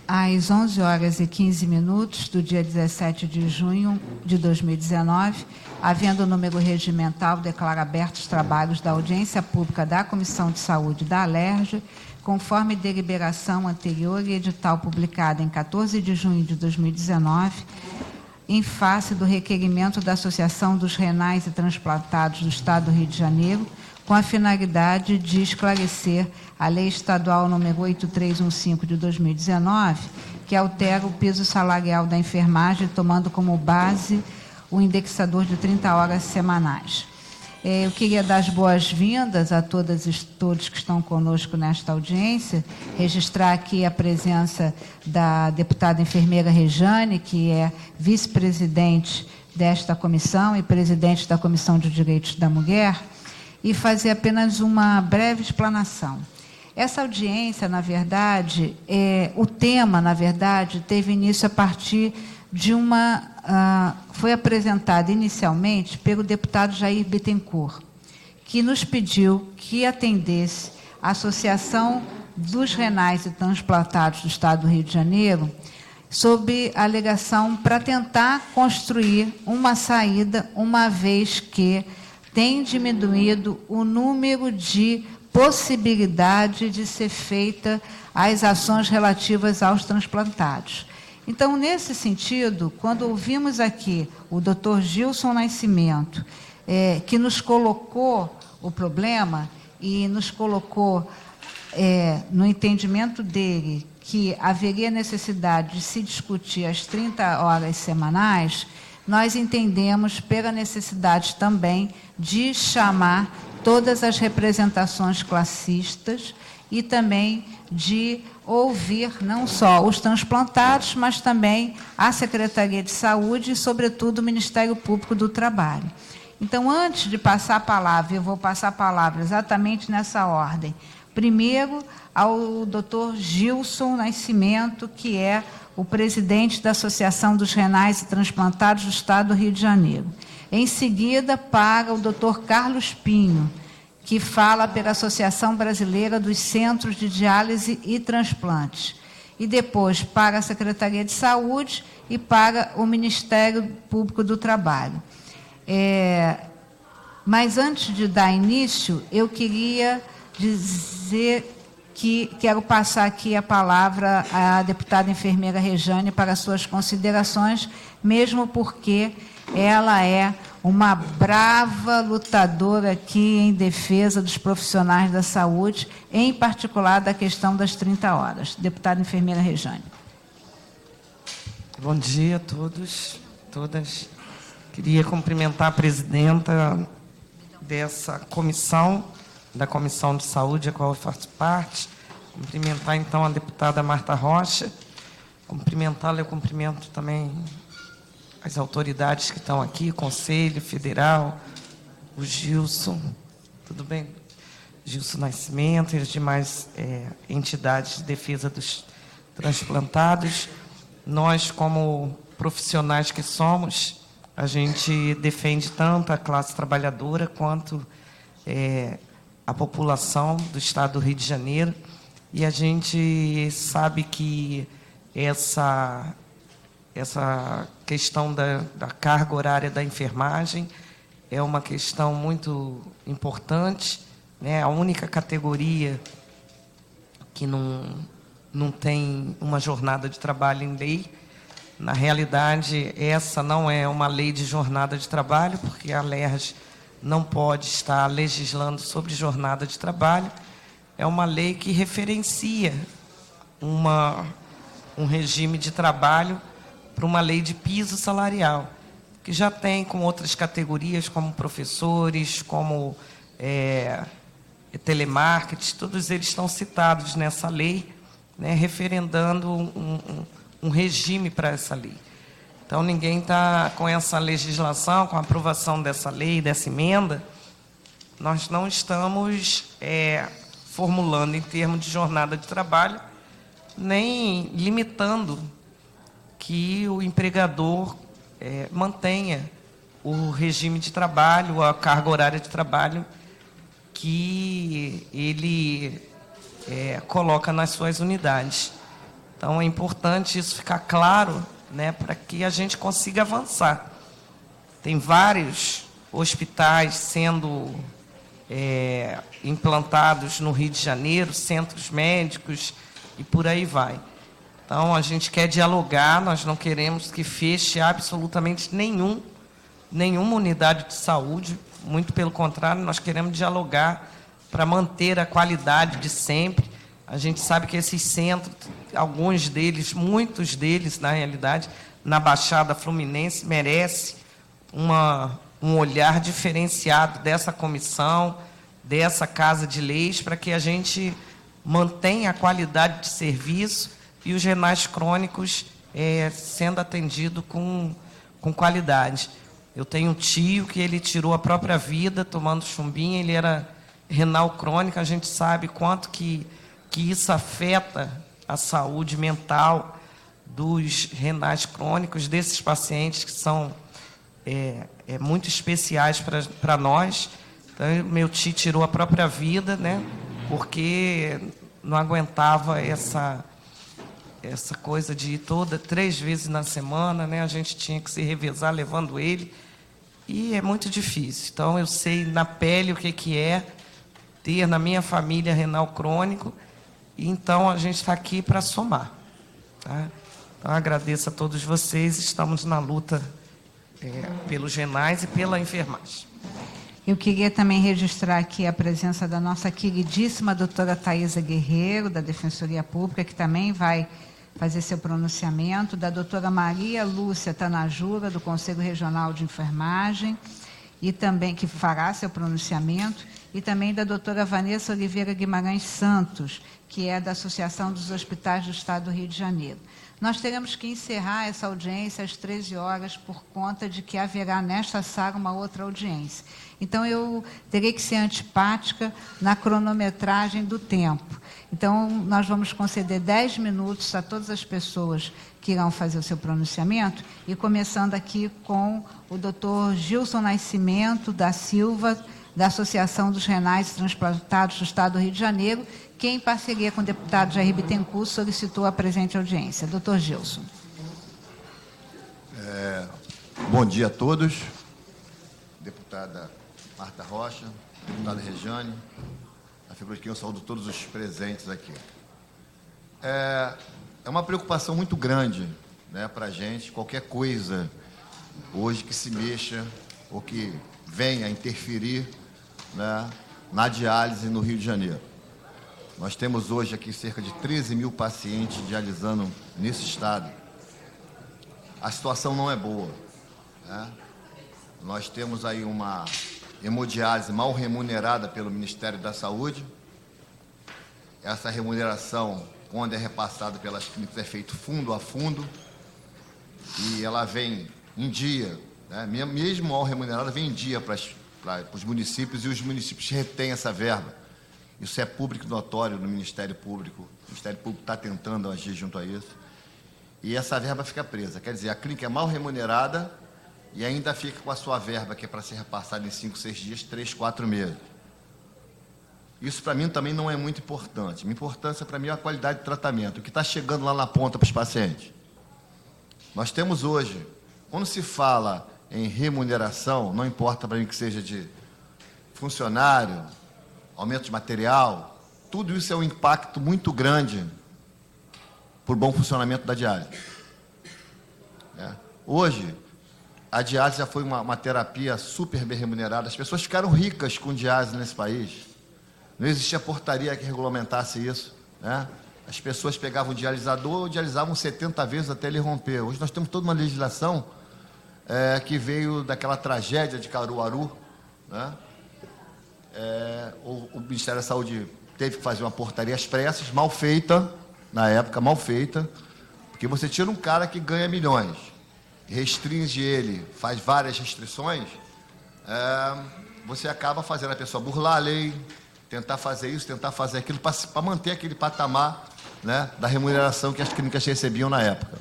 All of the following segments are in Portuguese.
às 11h15 do dia 17 de junho de 2019, havendo o número regimental, declara abertos os trabalhos da audiência pública da Comissão de Saúde da Alerj, conforme deliberação anterior e edital publicado em 14 de junho de 2019, em face do requerimento da Associação dos Renais e Transplantados do Estado do Rio de Janeiro, com a finalidade de esclarecer a Lei Estadual número 8315 de 2019, que altera o piso salarial da enfermagem, tomando como base o indexador de 30 horas semanais. Eu queria dar as boas-vindas a todas e todos que estão conosco nesta audiência, registrar aqui a presença da deputada enfermeira Rejane, que é vice-presidente desta comissão e presidente da Comissão de Direitos da Mulher, e fazer apenas uma breve explanação. Essa audiência, na verdade, o tema, na verdade, teve início a partir de foi apresentada inicialmente pelo deputado Jair Bittencourt, que nos pediu que atendesse a Associação dos Renais e Transplantados do Estado do Rio de Janeiro, sob a alegação para tentar construir uma saída, uma vez que tem diminuído o número de possibilidade de ser feita as ações relativas aos transplantados. Então, nesse sentido, quando ouvimos aqui o doutor Gilson Nascimento, que nos colocou o problema e nos colocou no entendimento dele que haveria necessidade de se discutir as 30 horas semanais, nós entendemos pela necessidade também de chamar todas as representações classistas e também de ouvir não só os transplantados, mas também a Secretaria de Saúde e, sobretudo, o Ministério Público do Trabalho. Então, antes de passar a palavra, eu vou passar a palavra exatamente nessa ordem. Primeiro, ao doutor Gilson Nascimento, que é o presidente da Associação dos Renais e Transplantados do Estado do Rio de Janeiro. Em seguida, para o doutor Carlos Pinho, que fala pela Associação Brasileira dos Centros de Diálise e Transplantes. E depois para a Secretaria de Saúde e para o Ministério Público do Trabalho. Mas antes de dar início, eu queria dizer que quero passar aqui a palavra à deputada enfermeira Rejane para suas considerações, mesmo porque ela é uma brava lutadora aqui em defesa dos profissionais da saúde, em particular da questão das 30 horas. Deputada enfermeira Rejane. Bom dia a todos, todas. Queria cumprimentar a presidenta dessa comissão, da Comissão de Saúde, a qual eu faço parte. Cumprimentar, então, a deputada Marta Rocha. Cumprimentá-la, eu cumprimento também as autoridades que estão aqui, Conselho Federal, o Gilson, tudo bem? Gilson Nascimento e as demais entidades de defesa dos transplantados. Nós, como profissionais que somos, a gente defende tanto a classe trabalhadora quanto a população do Estado do Rio de Janeiro, e a gente sabe que essa questão da carga horária da enfermagem é uma questão muito importante, né? A única categoria que não tem uma jornada de trabalho em lei. Na realidade, essa não é uma lei de jornada de trabalho, porque a Alerj não pode estar legislando sobre jornada de trabalho. É uma lei que referencia um regime de trabalho para uma lei de piso salarial, que já tem com outras categorias, como professores, como telemarketing, todos eles estão citados nessa lei, né, referendando um regime para essa lei. Então, ninguém está com essa legislação, com a aprovação dessa lei, dessa emenda, nós não estamos formulando em termos de jornada de trabalho, nem limitando que o empregador mantenha o regime de trabalho, a carga horária de trabalho que ele coloca nas suas unidades. Então, é importante isso ficar claro, né, para que a gente consiga avançar. Tem vários hospitais sendo implantados no Rio de Janeiro, centros médicos e por aí vai. Então, a gente quer dialogar, nós não queremos que feche absolutamente nenhuma unidade de saúde, muito pelo contrário, nós queremos dialogar para manter a qualidade de sempre. A gente sabe que esses centros, alguns deles, muitos deles, na realidade, na Baixada Fluminense, merece um olhar diferenciado dessa comissão, dessa Casa de Leis, para que a gente mantenha a qualidade de serviço e os renais crônicos sendo atendidos com qualidade. Eu tenho um tio que ele tirou a própria vida tomando chumbinho, ele era renal crônico, a gente sabe quanto que isso afeta a saúde mental dos renais crônicos, desses pacientes que são muito especiais para nós. Então, meu tio tirou a própria vida, né, porque não aguentava essa coisa de ir 3 vezes na semana, né, a gente tinha que se revezar levando ele, e é muito difícil. Então, eu sei na pele o que é ter na minha família renal crônico, e então a gente está aqui para somar. Tá? Então, agradeço a todos vocês, estamos na luta pelos renais e pela enfermagem. Eu queria também registrar aqui a presença da nossa queridíssima doutora Thaisa Guerreiro, da Defensoria Pública, que também vai fazer seu pronunciamento, da doutora Maria Lúcia Tanajura, do Conselho Regional de Enfermagem, e também que fará seu pronunciamento, e também da doutora Vanessa Oliveira Guimarães Santos, que é da Associação dos Hospitais do Estado do Rio de Janeiro. Nós teremos que encerrar essa audiência às 13 horas, por conta de que haverá nesta sala uma outra audiência. Então, eu terei que ser antipática na cronometragem do tempo. Então, nós vamos conceder 10 minutos a todas as pessoas que irão fazer o seu pronunciamento, e começando aqui com o doutor Gilson Nascimento da Silva, da Associação dos Renais Transplantados do Estado do Rio de Janeiro, que, em parceria com o deputado Jair Bittencourt, solicitou a presente audiência. Doutor Gilson. Bom dia a todos. Deputada Marta Rocha, deputada Rejane, a figura de quem eu saúdo todos os presentes aqui. É uma preocupação muito grande, né, para a gente, qualquer coisa hoje que se mexa ou que venha interferir, né, na diálise no Rio de Janeiro. Nós temos hoje aqui cerca de 13 mil pacientes dialisando nesse estado. A situação não é boa, né? Nós temos aí uma hemodiálise mal remunerada pelo Ministério da Saúde. Essa remuneração, quando é repassada pelas clínicas, é feito fundo a fundo, e ela vem em dia, né? Mesmo mal remunerada, vem em dia para os municípios, e os municípios retêm essa verba. Isso é público notório no Ministério Público. O Ministério Público está tentando agir junto a isso. E essa verba fica presa. Quer dizer, a clínica é mal remunerada e ainda fica com a sua verba, que é para ser repassada em 5, 6 dias, 3, 4 meses. Isso, para mim, também não é muito importante. A importância, para mim, é a qualidade de tratamento, o que está chegando lá na ponta para os pacientes. Nós temos hoje, quando se fala em remuneração, não importa para mim que seja de funcionário, aumento de material, tudo isso é um impacto muito grande para o bom funcionamento da diálise. Hoje, a diálise já foi uma terapia super bem remunerada. As pessoas ficaram ricas com diálise nesse país. Não existia portaria que regulamentasse isso, né? As pessoas pegavam o dialisador, dialisavam 70 vezes até ele romper. Hoje nós temos toda uma legislação que veio daquela tragédia de Caruaru, né? O Ministério da Saúde teve que fazer uma portaria às pressas, mal feita, na época, mal feita, porque você tira um cara que ganha milhões, restringe ele, faz várias restrições, você acaba fazendo a pessoa burlar a lei, tentar fazer isso, tentar fazer aquilo, para manter aquele patamar, né, da remuneração que as clínicas recebiam na época.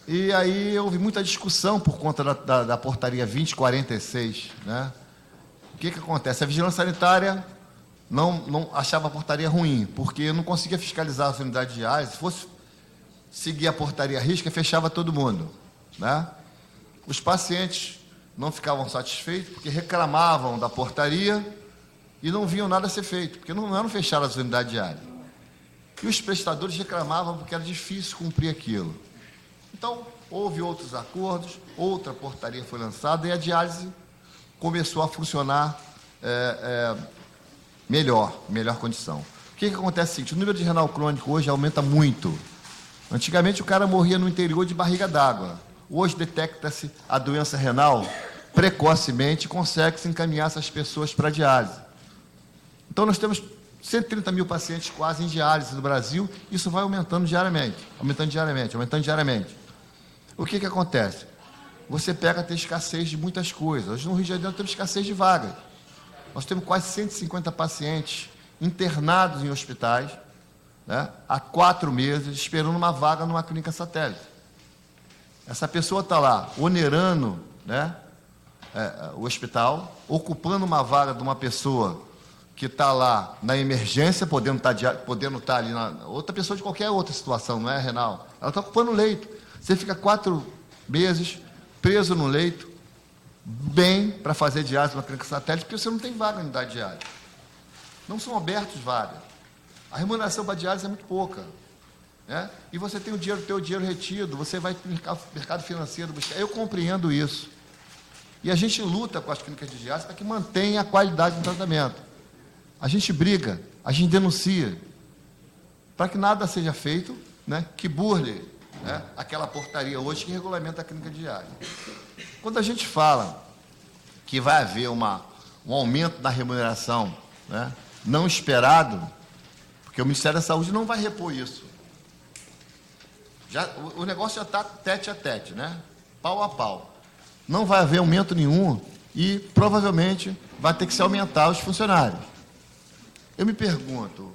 E aí houve muita discussão por conta da portaria 2046, né? O que acontece? A vigilância sanitária não achava a portaria ruim, porque não conseguia fiscalizar as unidades de diálise. Se fosse seguia a portaria à risca, fechava todo mundo, né? Os pacientes não ficavam satisfeitos porque reclamavam da portaria e não viam nada ser feito, porque não eram fechadas as unidades diárias. E os prestadores reclamavam porque era difícil cumprir aquilo. Então, houve outros acordos, outra portaria foi lançada e a diálise começou a funcionar melhor condição. O que acontece é o seguinte, o número de renal crônico hoje aumenta muito. Antigamente o cara morria no interior de barriga d'água. Hoje detecta-se a doença renal precocemente e consegue-se encaminhar essas pessoas para a diálise. Então nós temos 130 mil pacientes quase em diálise no Brasil, isso vai aumentando diariamente. O que acontece? Você pega a ter escassez de muitas coisas. Hoje no Rio de Janeiro temos escassez de vagas. Nós temos quase 150 pacientes internados em hospitais, né, há 4 meses, esperando uma vaga numa clínica satélite. Essa pessoa está lá, onerando, né, o hospital, ocupando uma vaga de uma pessoa que está lá na emergência, podendo estar ali na outra pessoa de qualquer outra situação, não é renal. Ela está ocupando o leito. Você fica 4 meses preso no leito, bem para fazer diálise na clínica satélite, porque você não tem vaga na unidade diária. Não são abertos vagas. A remuneração para a diálise é muito pouca, né? E você tem o teu dinheiro retido, você vai para o mercado financeiro buscar. Eu compreendo isso. E a gente luta com as clínicas de diálise para que mantenha a qualidade do tratamento. A gente briga, a gente denuncia, para que nada seja feito, né, que burle, né, aquela portaria hoje que regulamenta a clínica de diálise. Quando a gente fala que vai haver um aumento na remuneração, né, não esperado, porque o Ministério da Saúde não vai repor isso. O negócio já está tete a tete, né? Pau a pau. Não vai haver aumento nenhum e provavelmente vai ter que se aumentar os funcionários. Eu me pergunto,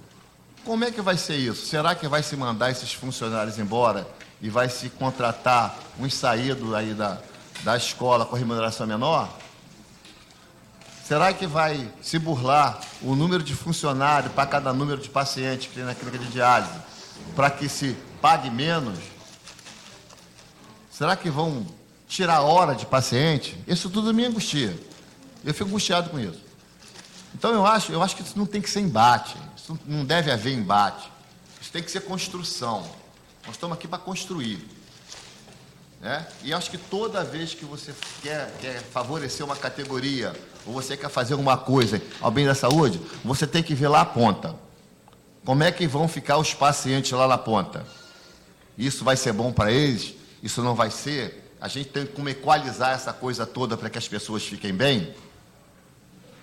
como é que vai ser isso? Será que vai se mandar esses funcionários embora e vai se contratar uns saídos aí da escola com remuneração menor? Será que vai se burlar o número de funcionários para cada número de pacientes que tem na clínica de diálise, para que se pague menos? Será que vão tirar a hora de paciente? Isso tudo me angustia. Eu fico angustiado com isso. Então eu acho que isso não tem que ser embate, isso não deve haver embate. Isso tem que ser construção. Nós estamos aqui para construir, né? E acho que toda vez que você quer favorecer uma categoria, ou você quer fazer alguma coisa ao bem da saúde, você tem que ver lá a ponta. Como é que vão ficar os pacientes lá na ponta? Isso vai ser bom para eles? Isso não vai ser? A gente tem como equalizar essa coisa toda para que as pessoas fiquem bem?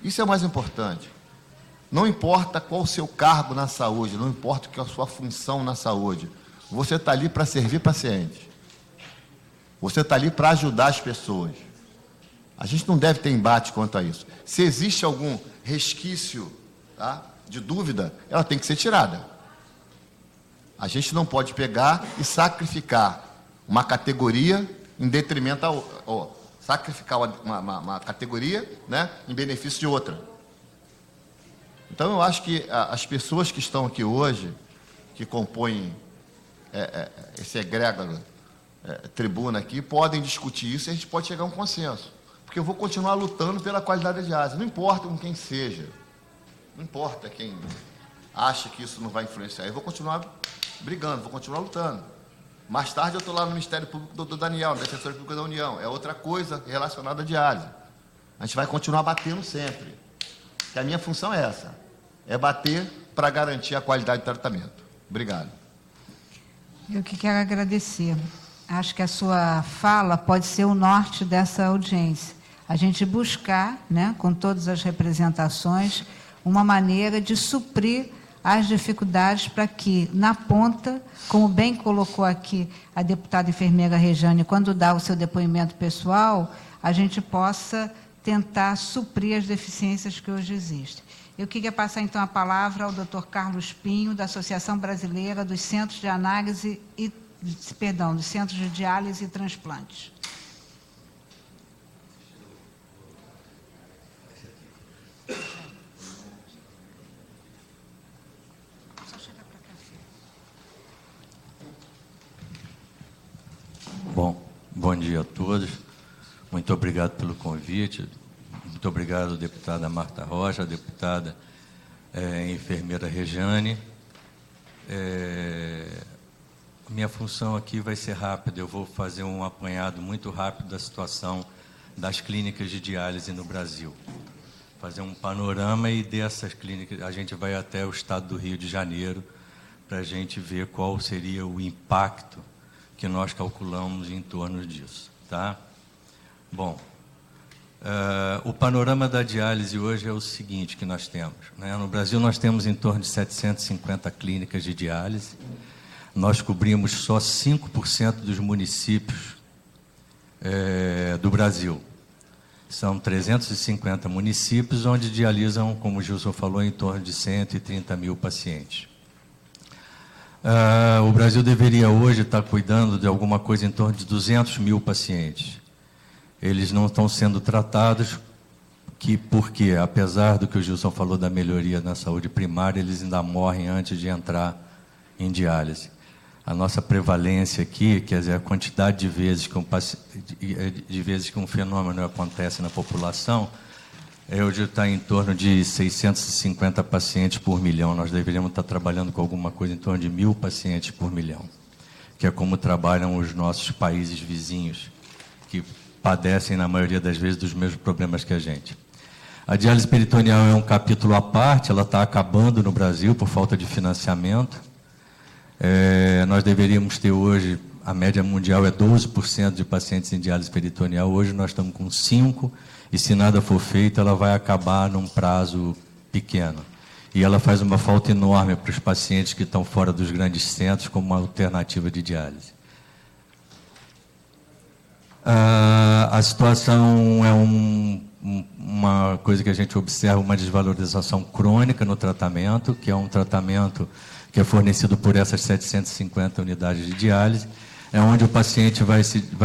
Isso é o mais importante. Não importa qual o seu cargo na saúde, não importa qual a sua função na saúde, você está ali para servir pacientes. Você está ali para ajudar as pessoas. A gente não deve ter embate quanto a isso. Se existe algum resquício, tá, de dúvida, ela tem que ser tirada. A gente não pode pegar e sacrificar uma categoria em detrimento sacrificar uma categoria, né, em benefício de outra. Então, eu acho que as pessoas que estão aqui hoje, que compõem esse egrégoro tribuna aqui, podem discutir isso e a gente pode chegar a um consenso. Porque eu vou continuar lutando pela qualidade da diálise, não importa com quem seja, não importa quem acha que isso não vai influenciar, eu vou continuar brigando, vou continuar lutando. Mais tarde eu estou lá no Ministério Público do Dr. Daniel, na Defensoria Pública da União, é outra coisa relacionada à diálise. A gente vai continuar batendo sempre, que a minha função é essa, é bater para garantir a qualidade de tratamento. Obrigado. Eu que quero agradecer. Acho que a sua fala pode ser o norte dessa audiência. A gente buscar, né, com todas as representações, uma maneira de suprir as dificuldades para que, na ponta, como bem colocou aqui a deputada enfermeira Rejane, quando dá o seu depoimento pessoal, a gente possa tentar suprir as deficiências que hoje existem. Eu queria passar, então, a palavra ao Dr. Carlos Pinho, da Associação Brasileira dos Centros de Análise dos Centros de Diálise e Transplantes. Bom dia a todos. Muito obrigado pelo convite. Muito obrigado, deputada Marta Rocha, deputada enfermeira Rejane. Minha função aqui vai ser rápida. Eu vou fazer um apanhado muito rápido da situação das clínicas de diálise no Brasil. Fazer um panorama, e dessas clínicas a gente vai até o estado do Rio de Janeiro para a gente ver qual seria o impacto que nós calculamos em torno disso, tá? Bom, o panorama da diálise hoje é o seguinte que nós temos, né? No Brasil nós temos em torno de 750 clínicas de diálise. Nós cobrimos só 5% dos municípios do Brasil. São 350 municípios onde dialisam, como o Gilson falou, em torno de 130 mil pacientes. O Brasil deveria hoje estar cuidando de alguma coisa em torno de 200 mil pacientes. Eles não estão sendo tratados, porque, apesar do que o Gilson falou da melhoria na saúde primária, eles ainda morrem antes de entrar em diálise. A nossa prevalência aqui, quer dizer, a quantidade de vezes que um fenômeno acontece na população, hoje está em torno de 650 pacientes por milhão. Nós deveríamos estar trabalhando com alguma coisa em torno de 1.000 pacientes por milhão, que é como trabalham os nossos países vizinhos, que padecem, na maioria das vezes, dos mesmos problemas que a gente. A diálise peritoneal é um capítulo à parte, ela está acabando no Brasil por falta de financiamento. Nós deveríamos ter hoje, a média mundial é 12% de pacientes em diálise peritoneal, hoje nós estamos com 5%, e se nada for feito, ela vai acabar num prazo pequeno. E ela faz uma falta enorme para os pacientes que estão fora dos grandes centros, como uma alternativa de diálise. A situação é uma coisa que a gente observa, uma desvalorização crônica no tratamento, que é um tratamento que é fornecido por essas 750 unidades de diálise, é onde o paciente vai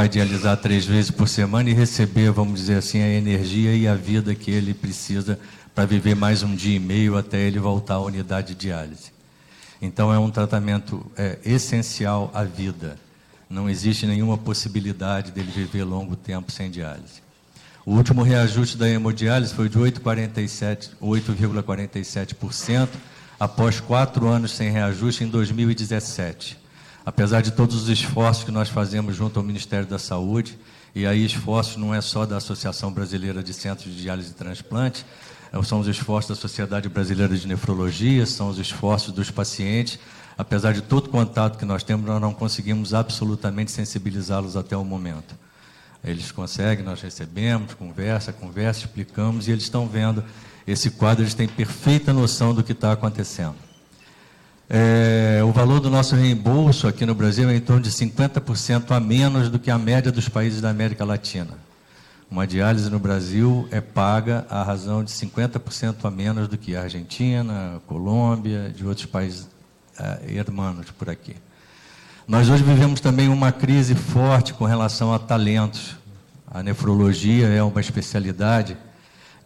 dialisar 3 vezes por semana e receber, vamos dizer assim, a energia e a vida que ele precisa para viver mais um dia e meio até ele voltar à unidade de diálise. Então, é um tratamento essencial à vida. Não existe nenhuma possibilidade dele viver longo tempo sem diálise. O último reajuste da hemodiálise foi de 8,47%, após 4 anos sem reajuste em 2017. Apesar de todos os esforços que nós fazemos junto ao Ministério da Saúde, e aí esforços não é só da Associação Brasileira de Centros de Diálise e Transplante, são os esforços da Sociedade Brasileira de Nefrologia, são os esforços dos pacientes. Apesar de todo o contato que nós temos, nós não conseguimos absolutamente sensibilizá-los até o momento. Eles conseguem, nós recebemos, conversa, explicamos, e eles estão vendo esse quadro, eles têm perfeita noção do que está acontecendo. O valor do nosso reembolso aqui no Brasil é em torno de 50% a menos do que a média dos países da América Latina. Uma diálise no Brasil é paga à razão de 50% a menos do que a Argentina, a Colômbia, de outros países irmãos por aqui. Nós hoje vivemos também uma crise forte com relação a talentos. A nefrologia é uma especialidade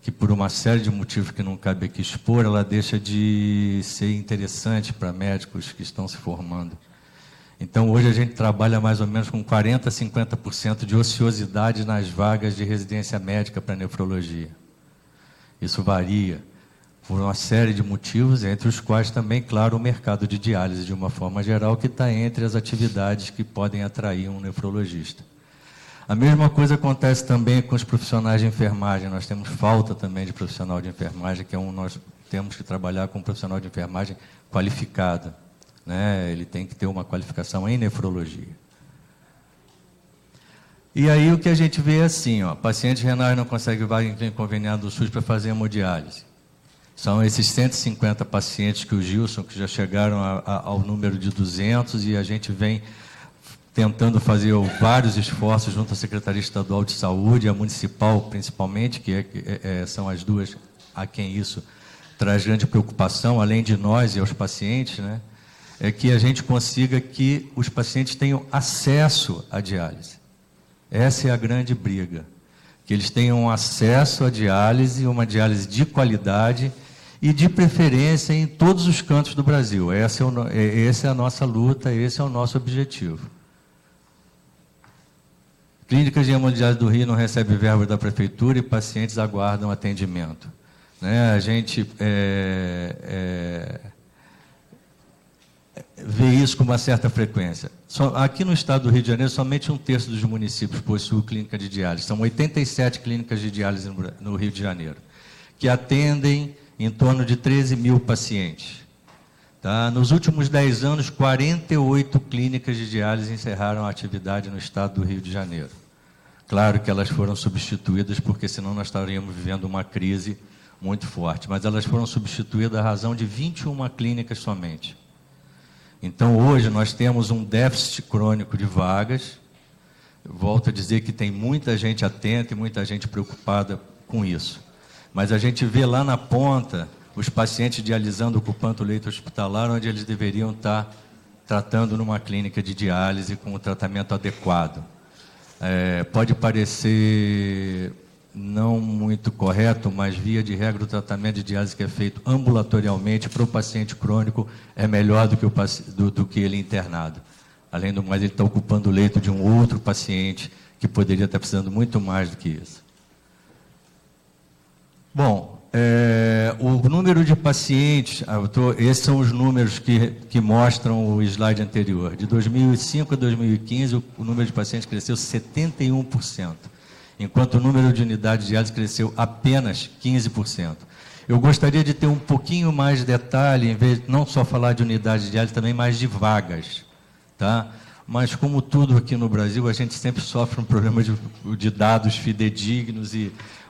que, por uma série de motivos que não cabe aqui expor, ela deixa de ser interessante para médicos que estão se formando. Então, hoje a gente trabalha mais ou menos com 40% a 50% de ociosidade nas vagas de residência médica para nefrologia. Isso varia por uma série de motivos, entre os quais também, claro, o mercado de diálise, de uma forma geral, que está entre as atividades que podem atrair um nefrologista. A mesma coisa acontece também com os profissionais de enfermagem. Nós temos falta também de profissional de enfermagem, nós temos que trabalhar com um profissional de enfermagem qualificado, né? Ele tem que ter uma qualificação em nefrologia. E aí o que a gente vê é assim, pacientes renais não conseguem vaga conveniada do SUS para fazer hemodiálise. São esses 150 pacientes que o Gilson, que já chegaram ao número de 200, e a gente vem tentando fazer vários esforços junto à Secretaria Estadual de Saúde, a municipal principalmente, que são as duas a quem isso traz grande preocupação, além de nós e aos pacientes, né? É que a gente consiga que os pacientes tenham acesso à diálise. Essa é a grande briga, que eles tenham acesso à diálise, uma diálise de qualidade e de preferência em todos os cantos do Brasil. Essa é a nossa luta, esse é o nosso objetivo. Clínicas de hemodiálise do Rio não recebem verba da prefeitura e pacientes aguardam atendimento. Né? A gente vê isso com uma certa frequência. Aqui no estado do Rio de Janeiro, somente 1/3 dos municípios possui clínica de diálise. São 87 clínicas de diálise no Rio de Janeiro, que atendem em torno de 13 mil pacientes. Tá? Nos últimos 10 anos, 48 clínicas de diálise encerraram a atividade no estado do Rio de Janeiro. Claro que elas foram substituídas, porque senão nós estaríamos vivendo uma crise muito forte, mas elas foram substituídas à razão de 21 clínicas somente. Então, hoje, nós temos um déficit crônico de vagas. Eu volto a dizer que tem muita gente atenta e muita gente preocupada com isso. Mas a gente vê lá na ponta os pacientes dialisando, ocupando o leito hospitalar, onde eles deveriam estar tratando numa clínica de diálise com o tratamento adequado. Pode parecer não muito correto, mas via de regra o tratamento de diálise que é feito ambulatorialmente para o paciente crônico é melhor do que ele internado. Além do mais, ele está ocupando o leito de um outro paciente que poderia estar precisando muito mais do que isso. Bom, o número de pacientes, esses são os números que mostram o slide anterior. De 2005 a 2015, o número de pacientes cresceu 71%. Enquanto o número de unidades de diálise cresceu apenas 15%. Eu gostaria de ter um pouquinho mais de detalhe, em vez de não só falar de unidades de diálise, também mais de vagas. Tá? Mas, como tudo aqui no Brasil, a gente sempre sofre um problema de dados fidedignos,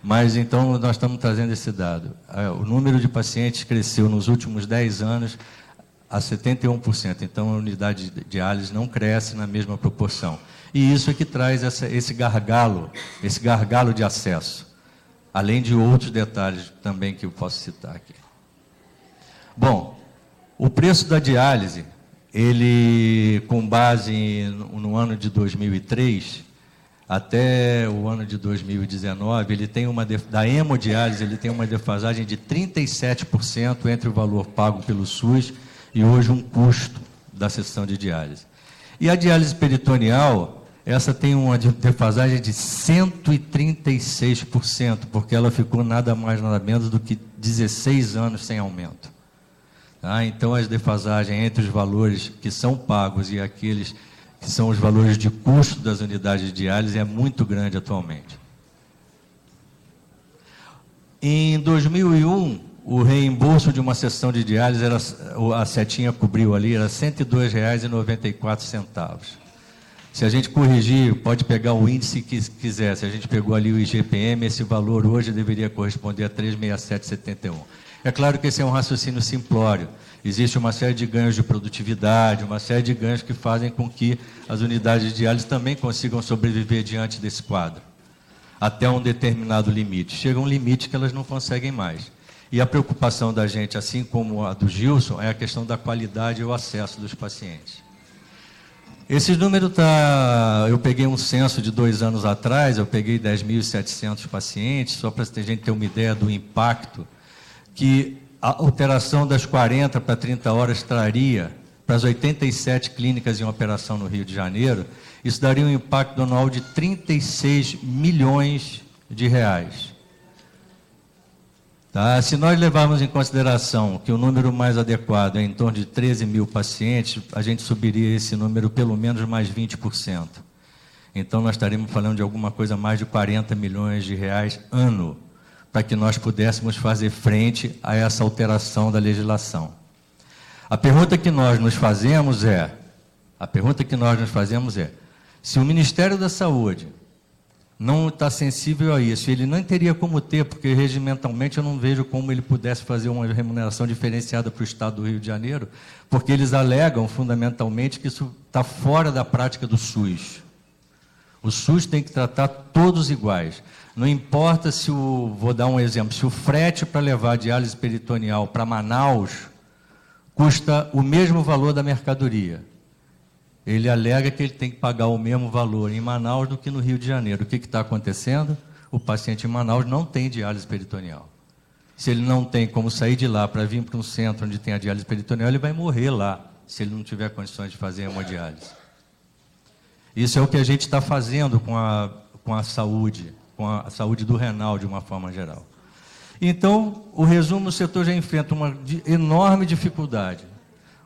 mas então nós estamos trazendo esse dado. O número de pacientes cresceu nos últimos 10 anos a 71%, então a unidade de diálise não cresce na mesma proporção. E isso é que traz esse gargalo de acesso, além de outros detalhes também que eu posso citar aqui. Bom, o preço da diálise, ele, com base no ano de 2003, até o ano de 2019, ele tem da hemodiálise, ele tem uma defasagem de 37% entre o valor pago pelo SUS e hoje um custo da sessão de diálise. E a diálise peritoneal, essa tem uma defasagem de 136%, porque ela ficou nada mais, nada menos do que 16 anos sem aumento. Tá? Então, as defasagens entre os valores que são pagos e aqueles que são os valores de custo das unidades de diálise é muito grande atualmente. Em 2001, o reembolso de uma sessão de diálise, a setinha cobriu ali, era R$ 102,94. Se a gente corrigir, pode pegar o índice que quiser. Se a gente pegou ali o IGPM, esse valor hoje deveria corresponder a 367,71. É claro que esse é um raciocínio simplório. Existe uma série de ganhos de produtividade, uma série de ganhos que fazem com que as unidades de diálise também consigam sobreviver diante desse quadro, até um determinado limite. Chega um limite que elas não conseguem mais. E a preocupação da gente, assim como a do Gilson, é a questão da qualidade e o acesso dos pacientes. Esse número eu peguei um censo de 2 anos atrás, eu peguei 10.700 pacientes, só para a gente ter uma ideia do impacto que a alteração das 40 para 30 horas traria para as 87 clínicas em operação no Rio de Janeiro. Isso daria um impacto anual de 36 milhões de reais. Tá? Se nós levarmos em consideração que o número mais adequado é em torno de 13 mil pacientes, a gente subiria esse número pelo menos mais 20%. Então, nós estaríamos falando de alguma coisa mais de 40 milhões de reais ano, para que nós pudéssemos fazer frente a essa alteração da legislação. A pergunta que nós nos fazemos é, se o Ministério da Saúde não está sensível a isso, ele não teria como ter, porque regimentalmente eu não vejo como ele pudesse fazer uma remuneração diferenciada para o Estado do Rio de Janeiro, porque eles alegam fundamentalmente que isso está fora da prática do SUS. O SUS tem que tratar todos iguais. Não importa se vou dar um exemplo, se o frete para levar a diálise peritoneal para Manaus custa o mesmo valor da mercadoria. Ele alega que ele tem que pagar o mesmo valor em Manaus do que no Rio de Janeiro. O que está acontecendo? O paciente em Manaus não tem diálise peritoneal. Se ele não tem como sair de lá para vir para um centro onde tem a diálise peritoneal, ele vai morrer lá, se ele não tiver condições de fazer hemodiálise. Isso é o que a gente está fazendo com a saúde do renal, de uma forma geral. Então, o resumo: o setor já enfrenta uma enorme dificuldade,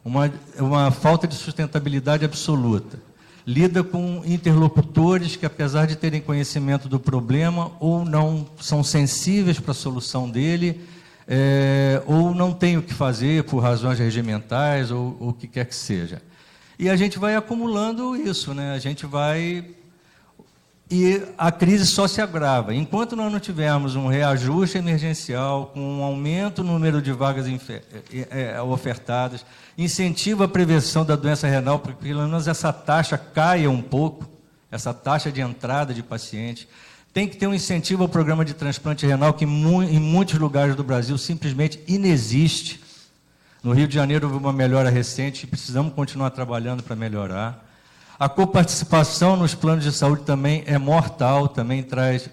uma falta de sustentabilidade absoluta. Lida com interlocutores que, apesar de terem conhecimento do problema, ou não são sensíveis para a solução dele, ou não têm o que fazer por razões regimentais, ou o que quer que seja. E a gente vai acumulando isso, né? E a crise só se agrava. Enquanto nós não tivermos um reajuste emergencial, com um aumento no número de vagas ofertadas, incentivo à prevenção da doença renal, para que pelo menos essa taxa caia um pouco, essa taxa de entrada de pacientes. Tem que ter um incentivo ao programa de transplante renal, que em muitos lugares do Brasil simplesmente inexiste. No Rio de Janeiro houve uma melhora recente, e precisamos continuar trabalhando para melhorar. A coparticipação nos planos de saúde também é mortal, também traz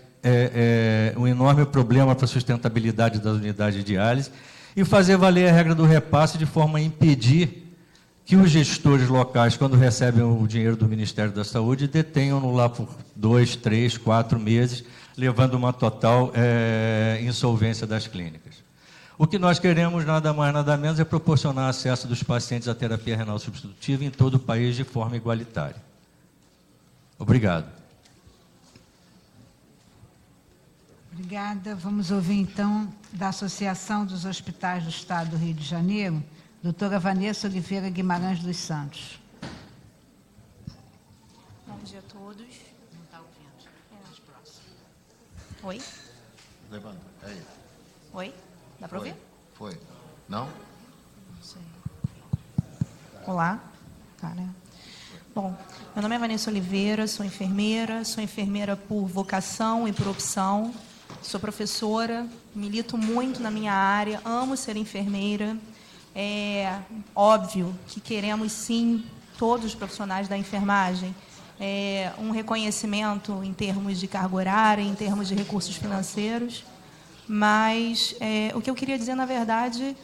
um enorme problema para a sustentabilidade das unidades de diálise, e fazer valer a regra do repasse de forma a impedir que os gestores locais, quando recebem o dinheiro do Ministério da Saúde, detenham-no lá por 2, 3, 4 meses, levando uma total insolvência das clínicas. O que nós queremos, nada mais, nada menos, é proporcionar acesso dos pacientes à terapia renal substitutiva em todo o país de forma igualitária. Obrigado. Obrigada. Vamos ouvir, então, da Associação dos Hospitais do Estado do Rio de Janeiro, doutora Vanessa Oliveira Guimarães dos Santos. Bom dia a todos. Não está ouvindo. Mais próximo. Oi? Levanta. Aí. Oi? Dá para ouvir? Foi. Não? Não sei. Olá. Tá, né? Bom, meu nome é Vanessa Oliveira, sou enfermeira por vocação e por opção. Sou professora, milito muito na minha área, amo ser enfermeira. É óbvio que queremos, sim, todos os profissionais da enfermagem, um reconhecimento em termos de carga horária, em termos de recursos financeiros. Mas o que eu queria dizer, na verdade,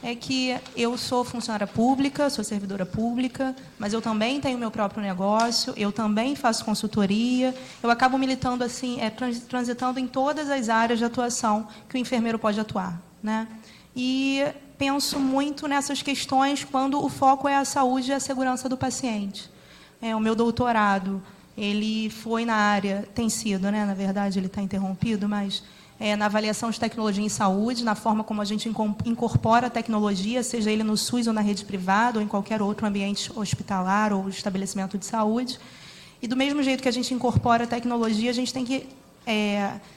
é que eu sou funcionária pública, sou servidora pública, mas eu também tenho meu próprio negócio, eu também faço consultoria, eu acabo militando assim, transitando em todas as áreas de atuação que o enfermeiro pode atuar, né? E penso muito nessas questões quando o foco é a saúde e a segurança do paciente. O meu doutorado, ele foi na área, tem sido, né? Na verdade, ele está interrompido, mas na avaliação de tecnologia em saúde, na forma como a gente incorpora a tecnologia, seja ele no SUS ou na rede privada, ou em qualquer outro ambiente hospitalar ou estabelecimento de saúde. E do mesmo jeito que a gente incorpora a tecnologia, a gente tem que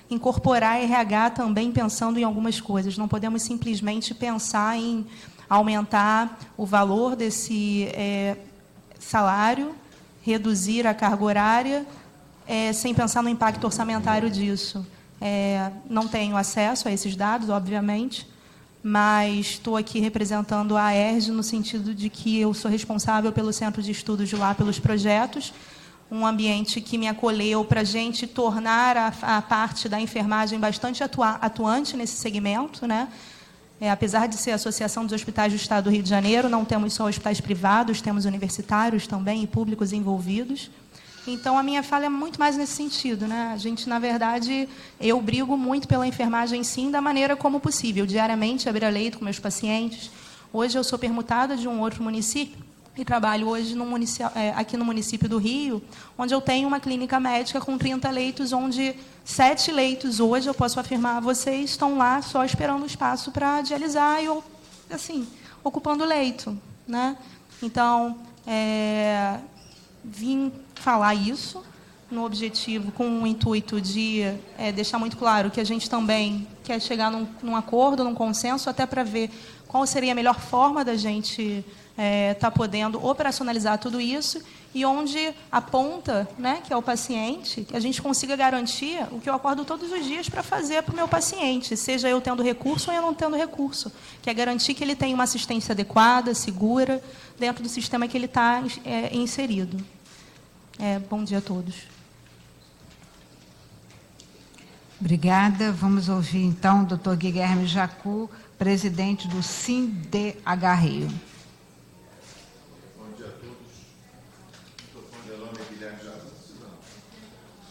incorporar RH também pensando em algumas coisas. Não podemos simplesmente pensar em aumentar o valor desse salário, reduzir a carga horária, sem pensar no impacto orçamentário disso. Não tenho acesso a esses dados, obviamente, mas estou aqui representando a AERJ no sentido de que eu sou responsável pelo centro de estudos de lá, pelos projetos, um ambiente que me acolheu para a gente tornar a parte da enfermagem bastante atuante nesse segmento, né? Apesar de ser a Associação dos Hospitais do Estado do Rio de Janeiro, não temos só hospitais privados, temos universitários também e públicos envolvidos. Então, a minha fala é muito mais nesse sentido, né? A gente, na verdade, eu brigo muito pela enfermagem, sim, da maneira como possível. Diariamente, abrir a leito com meus pacientes. Hoje, eu sou permutada de um outro município e trabalho hoje aqui no município do Rio, onde eu tenho uma clínica médica com 30 leitos, onde 7 leitos hoje, eu posso afirmar a vocês, estão lá só esperando espaço para dialisar e, assim, ocupando leito, né? Então, vim falar isso no objetivo, com o intuito de deixar muito claro que a gente também quer chegar num acordo, num consenso, até para ver qual seria a melhor forma da gente estar podendo operacionalizar tudo isso e onde a ponta, né, que é o paciente, que a gente consiga garantir o que eu acordo todos os dias para fazer para o meu paciente, seja eu tendo recurso ou eu não tendo recurso, que é garantir que ele tenha uma assistência adequada, segura, dentro do sistema que ele está inserido. Bom dia a todos. Obrigada. Vamos ouvir, então, o doutor Guilherme Jacu, presidente do SINDH Rio. Bom dia a todos. Meu nome é Guilherme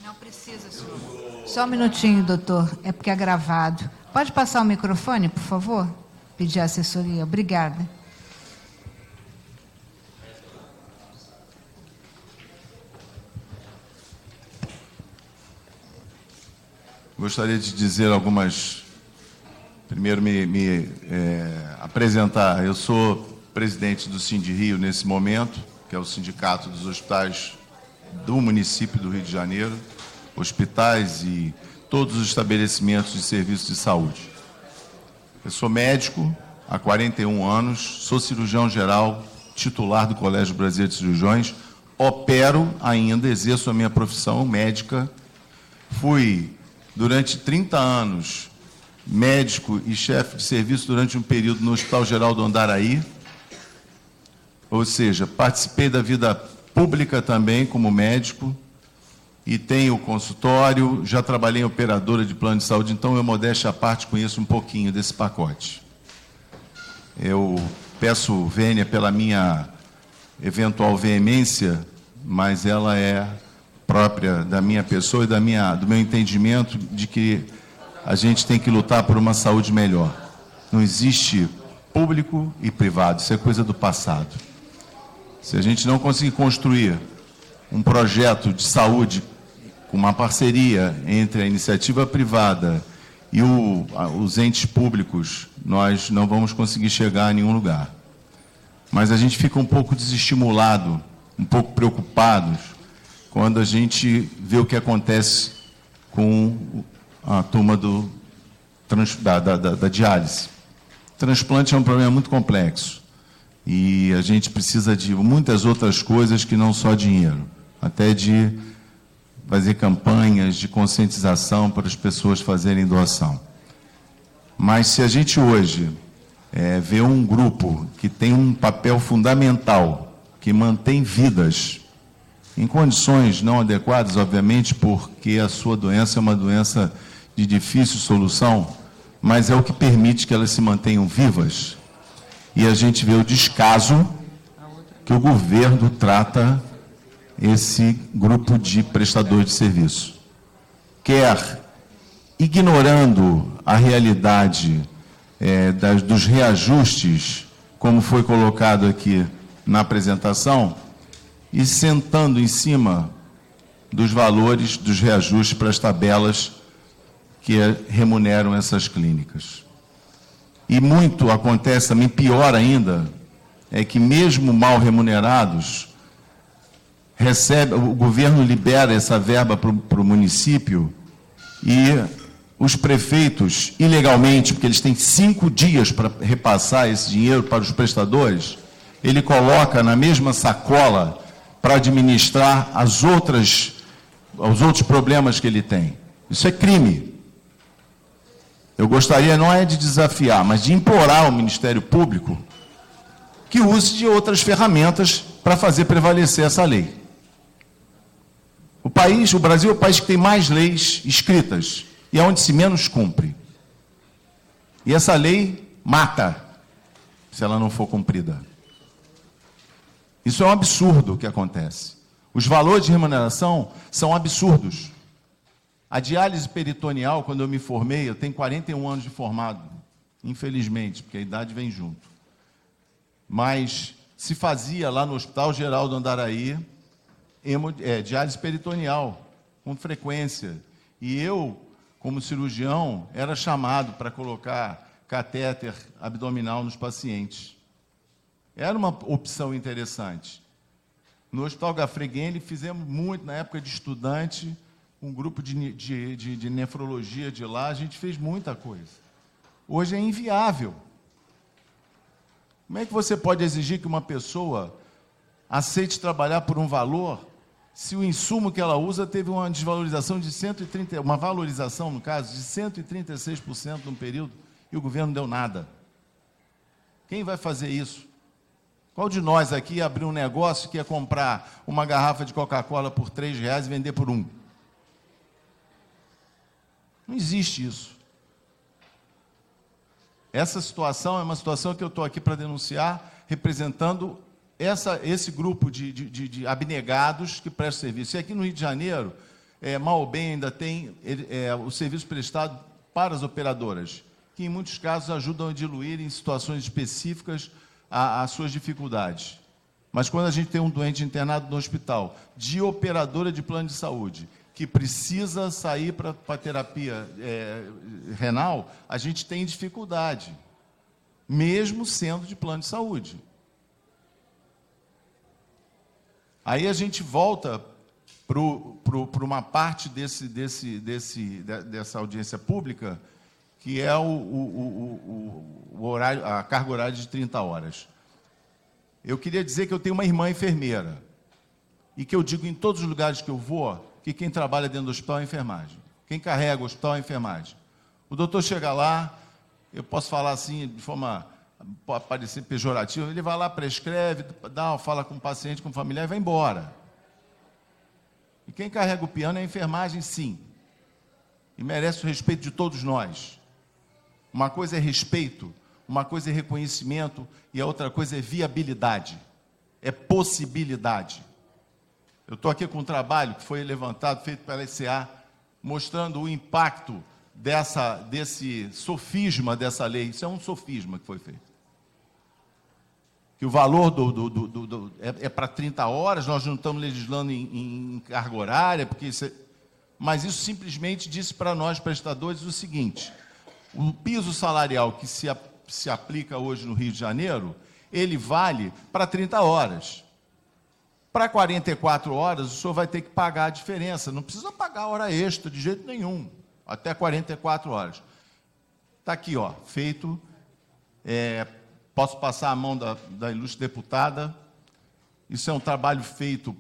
Não precisa, senhor. Só um minutinho, doutor. É porque é gravado. Pode passar o microfone, por favor? Pedir a assessoria. Obrigada. Gostaria de dizer algumas... Primeiro, apresentar. Eu sou presidente do Sindirio nesse momento, que é o Sindicato dos Hospitais do município do Rio de Janeiro, hospitais e todos os estabelecimentos de serviços de saúde. Eu sou médico há 41 anos, sou cirurgião geral, titular do Colégio Brasileiro de Cirurgiões, opero ainda, exerço a minha profissão médica, fui, durante 30 anos, médico e chefe de serviço durante um período no Hospital Geral do Andaraí, ou seja, participei da vida pública também como médico e tenho consultório, já trabalhei em operadora de plano de saúde, então eu, modéstia à parte, conheço um pouquinho desse pacote. Eu peço vênia pela minha eventual veemência, mas ela é própria da minha pessoa e do meu entendimento de que a gente tem que lutar por uma saúde melhor. Não existe público e privado, isso é coisa do passado. Se a gente não conseguir construir um projeto de saúde com uma parceria entre a iniciativa privada e os entes públicos, nós não vamos conseguir chegar a nenhum lugar. Mas a gente fica um pouco desestimulado, um pouco preocupados, quando a gente vê o que acontece com a turma da diálise. Transplante é um problema muito complexo. E a gente precisa de muitas outras coisas que não só dinheiro. Até de fazer campanhas de conscientização para as pessoas fazerem doação. Mas se a gente hoje vê um grupo que tem um papel fundamental, que mantém vidas em condições não adequadas, obviamente, porque a sua doença é uma doença de difícil solução, mas é o que permite que elas se mantenham vivas. E a gente vê o descaso que o governo trata esse grupo de prestadores de serviço. Quer ignorando a realidade dos reajustes, como foi colocado aqui na apresentação, e sentando em cima dos valores dos reajustes para as tabelas que remuneram essas clínicas. E muito acontece também, pior ainda, é que mesmo mal remunerados, o governo libera essa verba para o município e os prefeitos, ilegalmente, porque eles têm 5 dias para repassar esse dinheiro para os prestadores, ele coloca na mesma sacola para administrar os outros problemas que ele tem. Isso é crime. Eu gostaria, não é de desafiar, mas de implorar ao Ministério Público que use de outras ferramentas para fazer prevalecer essa lei. O Brasil é o país que tem mais leis escritas e é onde se menos cumpre. E essa lei mata se ela não for cumprida. Isso é um absurdo o que acontece. Os valores de remuneração são absurdos. A diálise peritoneal, quando eu me formei, eu tenho 41 anos de formado, infelizmente, porque a idade vem junto. Mas se fazia lá no Hospital Geral do Andaraí, diálise peritoneal, com frequência. E eu, como cirurgião, era chamado para colocar catéter abdominal nos pacientes. Era uma opção interessante. No Hospital Gafregueni, fizemos muito, na época de estudante, um grupo de nefrologia de lá, a gente fez muita coisa. Hoje é inviável. Como é que você pode exigir que uma pessoa aceite trabalhar por um valor se o insumo que ela usa teve uma desvalorização de uma valorização, no caso, de 136% num período e o governo não deu nada? Quem vai fazer isso? Qual de nós aqui ia abrir um negócio que ia comprar uma garrafa de Coca-Cola por R$3 e vender por R$1? Não existe isso. Essa situação é uma situação que eu estou aqui para denunciar, representando esse grupo de abnegados que prestam serviço. E aqui no Rio de Janeiro, mal ou bem, ainda tem o serviço prestado para as operadoras, que em muitos casos ajudam a diluir em situações específicas as suas dificuldades. Mas quando a gente tem um doente internado no hospital, de operadora de plano de saúde, que precisa sair para terapia renal, a gente tem dificuldade, mesmo sendo de plano de saúde. Aí a gente volta para uma parte dessa audiência pública, que é o horário, a carga horária de 30 horas. Eu queria dizer que eu tenho uma irmã enfermeira, e que eu digo em todos os lugares que eu vou, que quem trabalha dentro do hospital é a enfermagem. Quem carrega o hospital é a enfermagem. O doutor chega lá, eu posso falar assim, de forma, pode parecer pejorativa, ele vai lá, prescreve, fala com o paciente, com o familiar e vai embora. E quem carrega o piano é a enfermagem, sim. E merece o respeito de todos nós. Uma coisa é respeito, uma coisa é reconhecimento e a outra coisa é viabilidade, é possibilidade. Eu estou aqui com um trabalho que foi levantado, feito pela ECA, mostrando o impacto desse sofisma dessa lei. Isso é um sofisma que foi feito. Que o valor é para 30 horas, nós não estamos legislando em carga horária, mas isso simplesmente disse para nós, prestadores, o seguinte: o piso salarial que se aplica hoje no Rio de Janeiro, ele vale para 30 horas. Para 44 horas, o senhor vai ter que pagar a diferença. Não precisa pagar hora extra de jeito nenhum, até 44 horas. Está aqui, ó, feito. Posso passar a mão da ilustre deputada. Isso é um trabalho feito,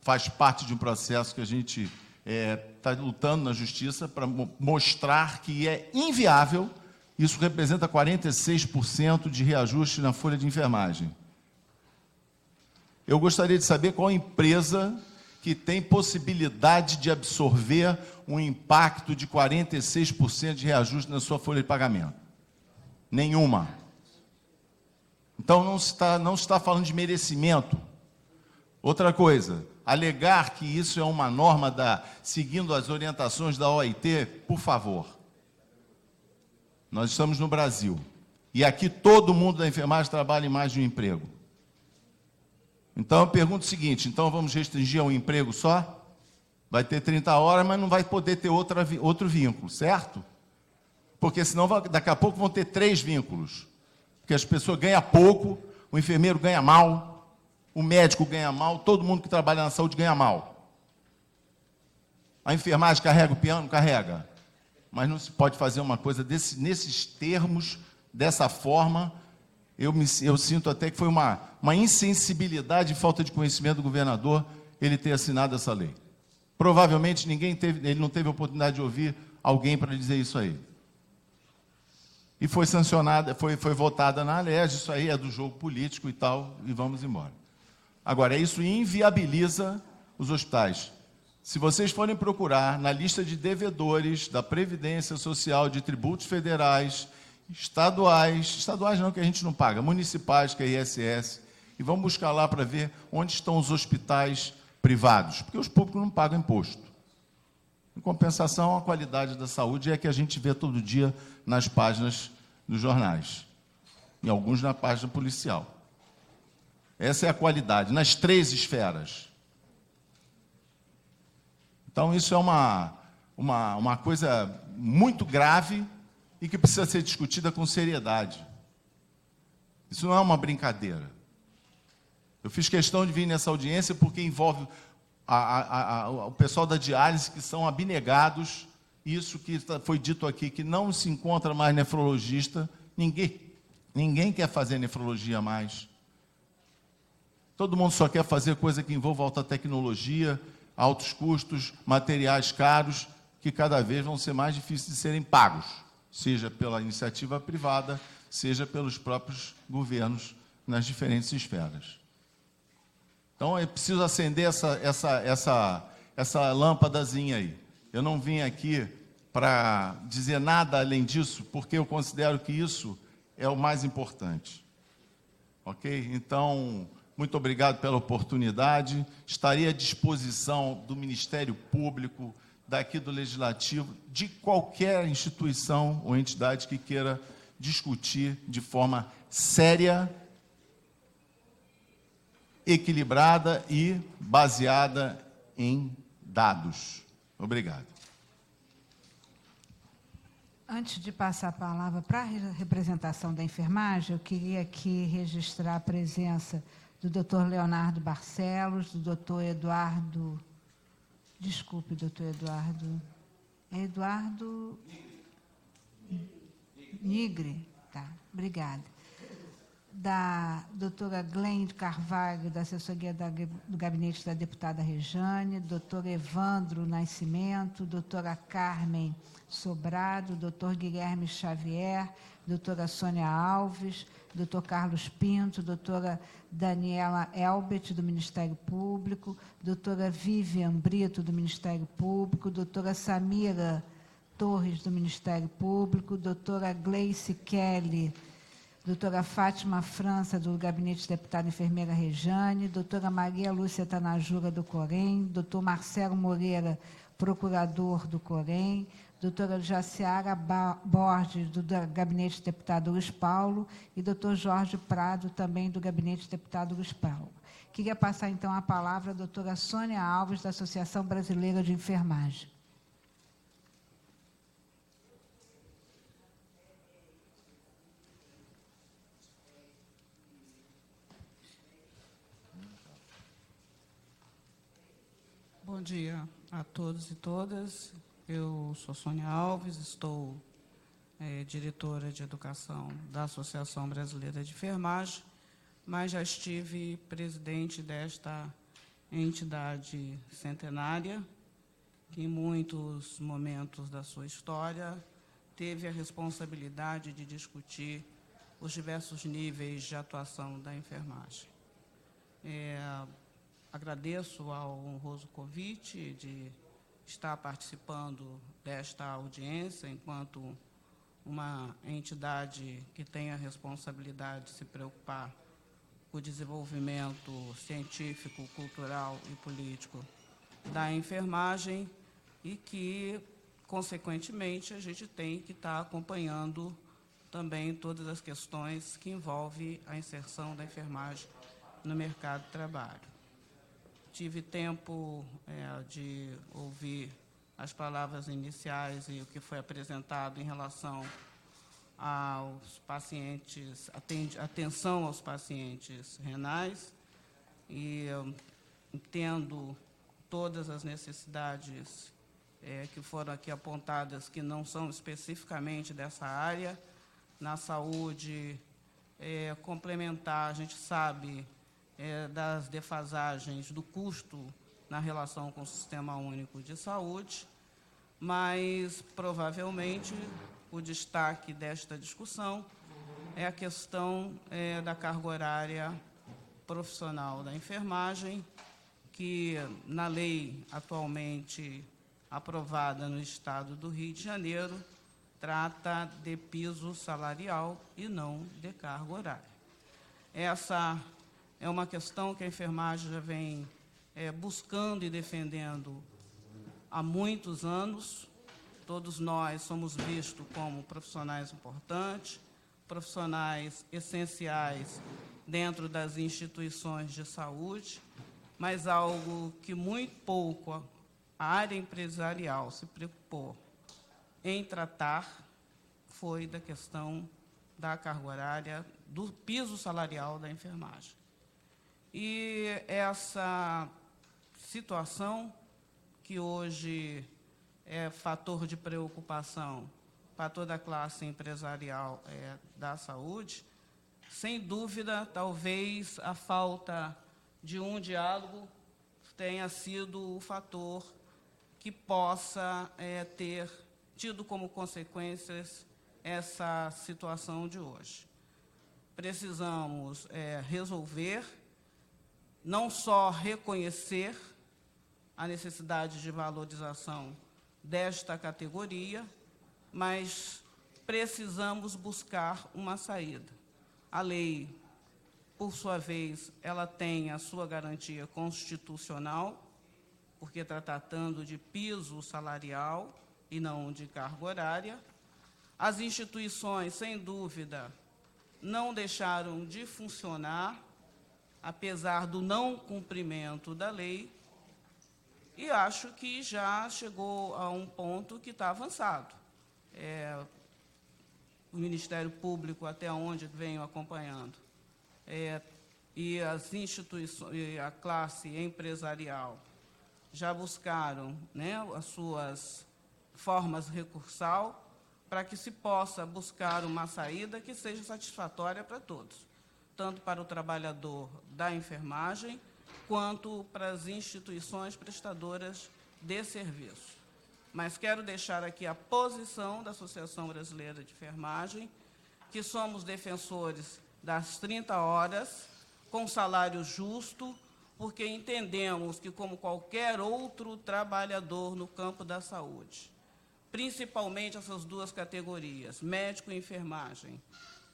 faz parte de um processo que a gente está lutando na Justiça para mostrar que é inviável. Isso representa 46% de reajuste na folha de enfermagem. Eu gostaria de saber qual empresa que tem possibilidade de absorver um impacto de 46% de reajuste na sua folha de pagamento. Nenhuma. Então, não se está falando de merecimento. Outra coisa, alegar que isso é uma norma seguindo as orientações da OIT, por favor. Nós estamos no Brasil. E aqui todo mundo da enfermagem trabalha em mais de um emprego. Então, eu pergunto o seguinte: então vamos restringir a um emprego só? Vai ter 30 horas, mas não vai poder ter outro vínculo, certo? Porque senão daqui a pouco vão ter 3 vínculos. Porque as pessoas ganham pouco, o enfermeiro ganha mal, o médico ganha mal, todo mundo que trabalha na saúde ganha mal. A enfermagem carrega o piano? Carrega. Mas não se pode fazer uma coisa nesses termos, dessa forma. Eu sinto até que foi uma insensibilidade e falta de conhecimento do governador ele ter assinado essa lei. Provavelmente ele não teve a oportunidade de ouvir alguém para dizer isso aí. E foi sancionada, foi votada na ALERJ, isso aí é do jogo político e tal, e vamos embora. Agora, isso inviabiliza os hospitais. Se vocês forem procurar na lista de devedores da Previdência Social, de tributos federais, estaduais não, que a gente não paga, municipais, que é ISS, e vamos buscar lá para ver onde estão os hospitais privados, porque os públicos não pagam imposto. Em compensação, a qualidade da saúde é a que a gente vê todo dia nas páginas dos jornais, e alguns na página policial. Essa é a qualidade, nas 3 esferas. Então, isso é uma coisa muito grave e que precisa ser discutida com seriedade. Isso não é uma brincadeira. Eu fiz questão de vir nessa audiência porque envolve o pessoal da diálise, que são abnegados. Isso que foi dito aqui, que não se encontra mais nefrologista. Ninguém quer fazer nefrologia mais. Todo mundo só quer fazer coisa que envolva alta tecnologia, altos custos, materiais caros, que cada vez vão ser mais difíceis de serem pagos, seja pela iniciativa privada, seja pelos próprios governos nas diferentes esferas. Então, é preciso acender essa lâmpadazinha aí. Eu não vim aqui para dizer nada além disso, porque eu considero que isso é o mais importante. Ok? Então, Muito obrigado pela oportunidade. Estarei à disposição do Ministério Público, daqui do Legislativo, de qualquer instituição ou entidade que queira discutir de forma séria, equilibrada e baseada em dados. Obrigado. Antes de passar a palavra para a representação da enfermagem, eu queria aqui registrar a presença do Dr. Leonardo Barcelos, do Dr. Eduardo... Desculpe, doutor Eduardo. É Eduardo Nigre? Tá, obrigada. Da doutora Glende Carvalho, da assessoria do gabinete da deputada Rejane, doutor Evandro Nascimento, doutora Carmen Sobrado, doutor Guilherme Xavier, doutora Sônia Alves, doutor Carlos Pinto, doutora Daniela Elbert, do Ministério Público, doutora Vivian Brito, do Ministério Público, doutora Samira Torres, do Ministério Público, doutora Gleice Kelly, doutora Fátima França, do Gabinete de Deputada Enfermeira Rejane, doutora Maria Lúcia Tanajura, do Corém, doutor Marcelo Moreira, procurador do Corém, doutora Jaciara Borges, do Gabinete de Deputado Luiz Paulo, e doutor Jorge Prado, também do Gabinete de Deputado Luiz Paulo. Queria passar, então, a palavra à doutora Sônia Alves, da Associação Brasileira de Enfermagem. Bom dia a todos e todas. Eu sou Sônia Alves, estou diretora de educação da Associação Brasileira de Enfermagem, mas já estive presidente desta entidade centenária, que em muitos momentos da sua história teve a responsabilidade de discutir os diversos níveis de atuação da enfermagem. Agradeço ao honroso convite de estar participando desta audiência enquanto uma entidade que tem a responsabilidade de se preocupar com o desenvolvimento científico, cultural e político da enfermagem e que, consequentemente, a gente tem que estar acompanhando também todas as questões que envolvem a inserção da enfermagem no mercado de trabalho. Tive tempo de ouvir as palavras iniciais e o que foi apresentado em relação aos pacientes, atenção aos pacientes renais, e entendo todas as necessidades que foram aqui apontadas, que não são especificamente dessa área. Na saúde complementar, a gente sabe das defasagens do custo na relação com o Sistema Único de Saúde, mas, provavelmente, o destaque desta discussão é a questão da carga horária profissional da enfermagem, que, na lei atualmente aprovada no Estado do Rio de Janeiro, trata de piso salarial e não de carga horária. Essa é uma questão que a enfermagem já vem buscando e defendendo há muitos anos. Todos nós somos vistos como profissionais importantes, profissionais essenciais dentro das instituições de saúde, mas algo que muito pouco a área empresarial se preocupou em tratar foi da questão da carga horária, do piso salarial da enfermagem. E essa situação, que hoje é fator de preocupação para toda a classe empresarial da saúde, sem dúvida, talvez a falta de um diálogo tenha sido o fator que possa ter tido como consequências essa situação de hoje. Precisamos resolver, não só reconhecer a necessidade de valorização desta categoria, mas precisamos buscar uma saída. A lei por sua vez, ela tem a sua garantia constitucional, porque está tratando de piso salarial e não de carga horária. As instituições, sem dúvida, não deixaram de funcionar, apesar do não cumprimento da lei, e acho que já chegou a um ponto que está avançado. O Ministério Público, até onde venho acompanhando, e as instituições, e a classe empresarial já buscaram, né, as suas formas recursal para que se possa buscar uma saída que seja satisfatória para todos, tanto para o trabalhador da enfermagem, quanto para as instituições prestadoras de serviço. Mas quero deixar aqui a posição da Associação Brasileira de Enfermagem, que somos defensores das 30 horas, com salário justo, porque entendemos que, como qualquer outro trabalhador no campo da saúde, principalmente essas duas categorias, médico e enfermagem,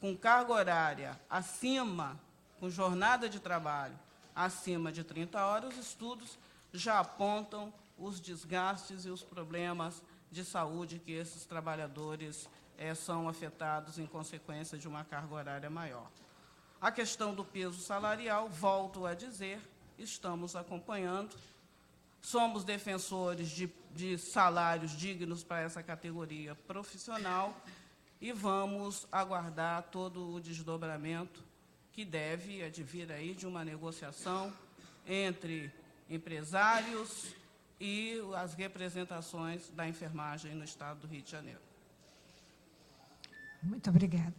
com carga horária acima, com jornada de trabalho acima de 30 horas, os estudos já apontam os desgastes e os problemas de saúde que esses trabalhadores são afetados em consequência de uma carga horária maior. A questão do peso salarial, volto a dizer, estamos acompanhando, somos defensores de salários dignos para essa categoria profissional e vamos aguardar todo o desdobramento que deve advir aí de uma negociação entre empresários e as representações da enfermagem no Estado do Rio de Janeiro. Muito obrigada.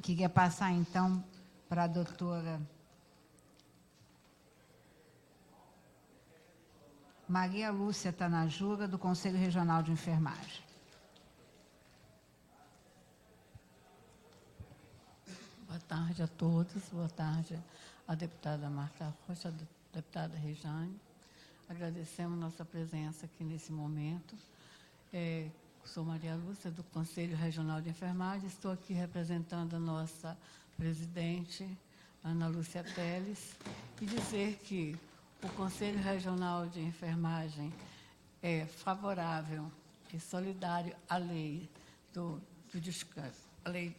Queria passar, então, para a doutora Maria Lúcia Tanajura, do Conselho Regional de Enfermagem. Boa tarde a todos, boa tarde à deputada Marta Rocha, à deputada Rejane. Agradecemos nossa presença aqui nesse momento. Sou Maria Lúcia, do Conselho Regional de Enfermagem, estou aqui representando a nossa presidente, Ana Lúcia Teles, e dizer que o Conselho Regional de Enfermagem é favorável e solidário à lei do descanso, a lei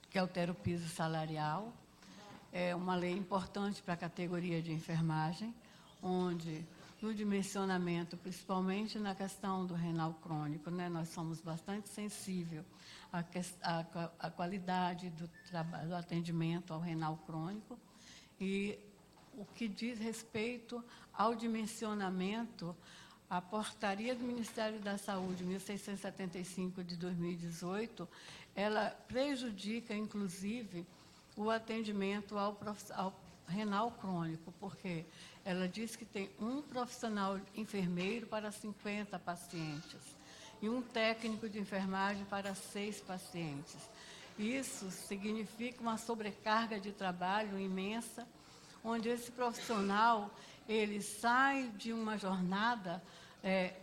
que altera o piso salarial. É uma lei importante para a categoria de enfermagem, onde, no dimensionamento, principalmente na questão do renal crônico, né, nós somos bastante sensíveis à qualidade do atendimento ao renal crônico, e o que diz respeito ao dimensionamento, a portaria do Ministério da Saúde, 1675 de 2018, ela prejudica, inclusive, o atendimento ao renal crônico, porque ela diz que tem um profissional enfermeiro para 50 pacientes e um técnico de enfermagem para 6 pacientes. Isso significa uma sobrecarga de trabalho imensa, onde esse profissional ele sai de uma jornada,